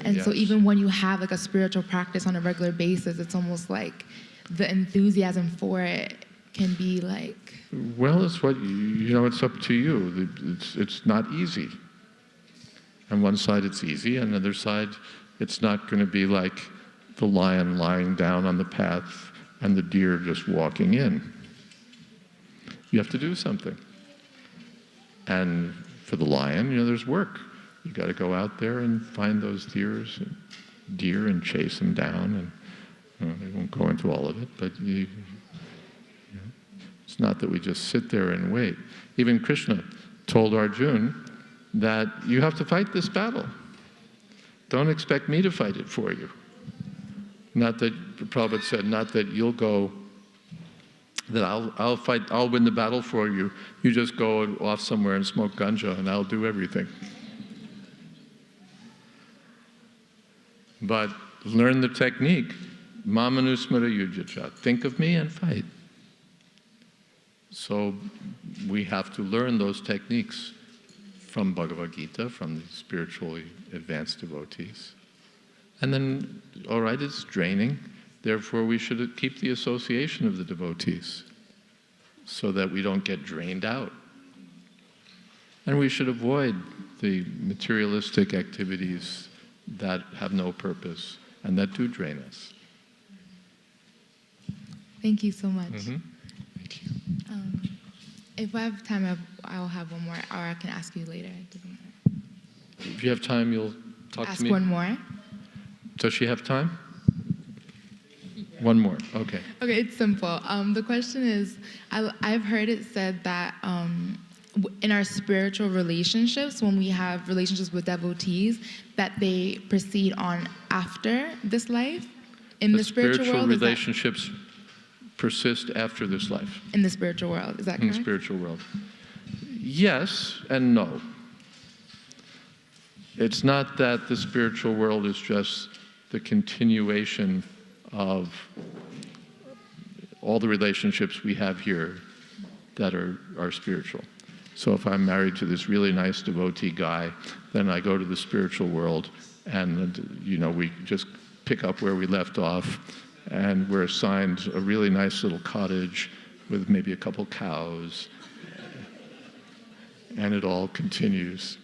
And yes. so even when you have like a spiritual practice on a regular basis, it's almost like the enthusiasm for it can be like. Well, it's what it's up to you. It's not easy. On one side it's easy, on the other side it's not going to be like the lion lying down on the path and the deer just walking in. You have to do something. And for the lion, there's work. You got to go out there and find those deer and chase them down. And I won't go into all of it, but it's not that we just sit there and wait. Even Krishna told Arjuna that you have to fight this battle. Don't expect me to fight it for you. Not that, Prabhupada said, not that you'll go, that I'll win the battle for you. You just go off somewhere and smoke ganja and I'll do everything. But learn the technique. Mamanusmara yujacha. Think of me and fight. So we have to learn those techniques from Bhagavad Gita, from the spiritually advanced devotees. And then, all right, it's draining. Therefore, we should keep the association of the devotees so that we don't get drained out. And we should avoid the materialistic activities that have no purpose and that do drain us. Thank you so much. Mm-hmm. Thank you. If I have time, I'll have one more, or I can ask you later. It doesn't matter. If you have time, you'll talk Ask to me? one more. Does she have time? One more, okay. Okay, it's simple. The question is, I've heard it said that in our spiritual relationships, when we have relationships with devotees, that they proceed on after this life. In the spiritual world, relationships persist after this life. In the spiritual world, is that correct? In the spiritual world. Yes and no. It's not that the spiritual world is just the continuation of all the relationships we have here that are spiritual. So if I'm married to this really nice devotee guy, then I go to the spiritual world and, we just pick up where we left off, and we're assigned a really nice little cottage with maybe a couple cows, and it all continues.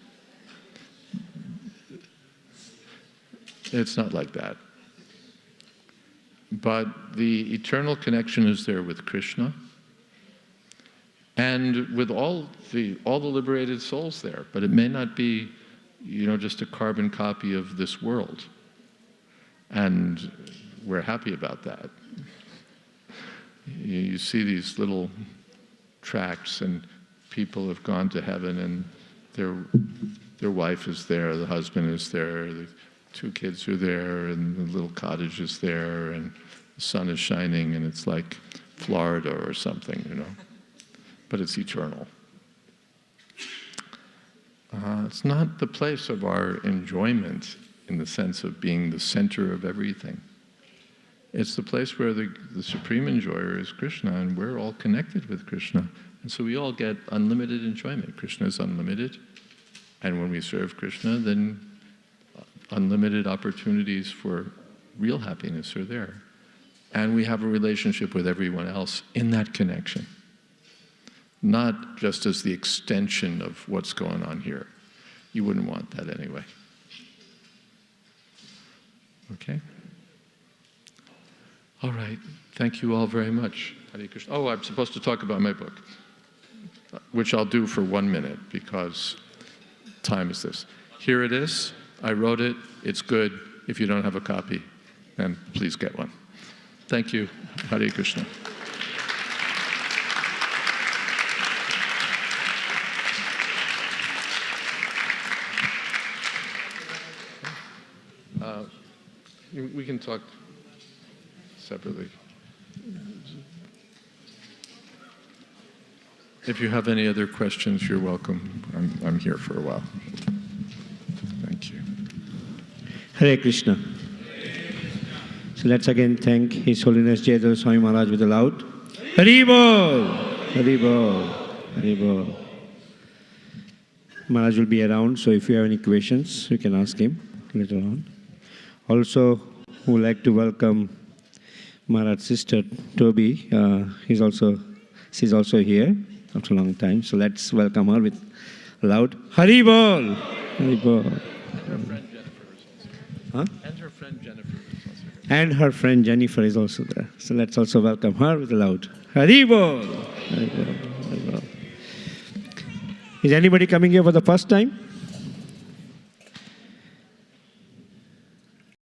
It's not like that. But the eternal connection is there with Krishna and with all the liberated souls there. But it may not be, just a carbon copy of this world. And we're happy about that. You see these little tracts, and people have gone to heaven, and their wife is there, the husband is there, the 2 kids are there, and the little cottage is there, and the sun is shining, and it's like Florida or something, But it's eternal. It's not the place of our enjoyment in the sense of being the center of everything. It's the place where the supreme enjoyer is Krishna, and we're all connected with Krishna. And so we all get unlimited enjoyment. Krishna is unlimited. And when we serve Krishna, then unlimited opportunities for real happiness are there. And we have a relationship with everyone else in that connection. Not just as the extension of what's going on here. You wouldn't want that anyway. Okay? All right. Thank you all very much. Hare Krishna. Oh, I'm supposed to talk about my book, which I'll do for 1 minute because time is this. Here it is. I wrote it. It's good. If you don't have a copy, then please get one. Thank you. Hare Krishna. We can talk separately. If you have any other questions, you're welcome. I'm here for a while. Thank you. Hare Krishna. So let's again thank His Holiness Jayadvaita Swami Maharaj with a loud Hari Bol! Hari Bol! Hari Bol! Maharaj will be around, so if you have any questions, you can ask him later on. Also, we would like to welcome Maharaj's sister, Toby. She's also here after a long time. So let's welcome her with a loud Hari Bol! Hari Bol! And her friend Jennifer is also here. And her friend Jennifer is also there. So let's also welcome her with a loud Hari Bol! Hari Bol! Hari Bol! Is anybody coming here for the first time?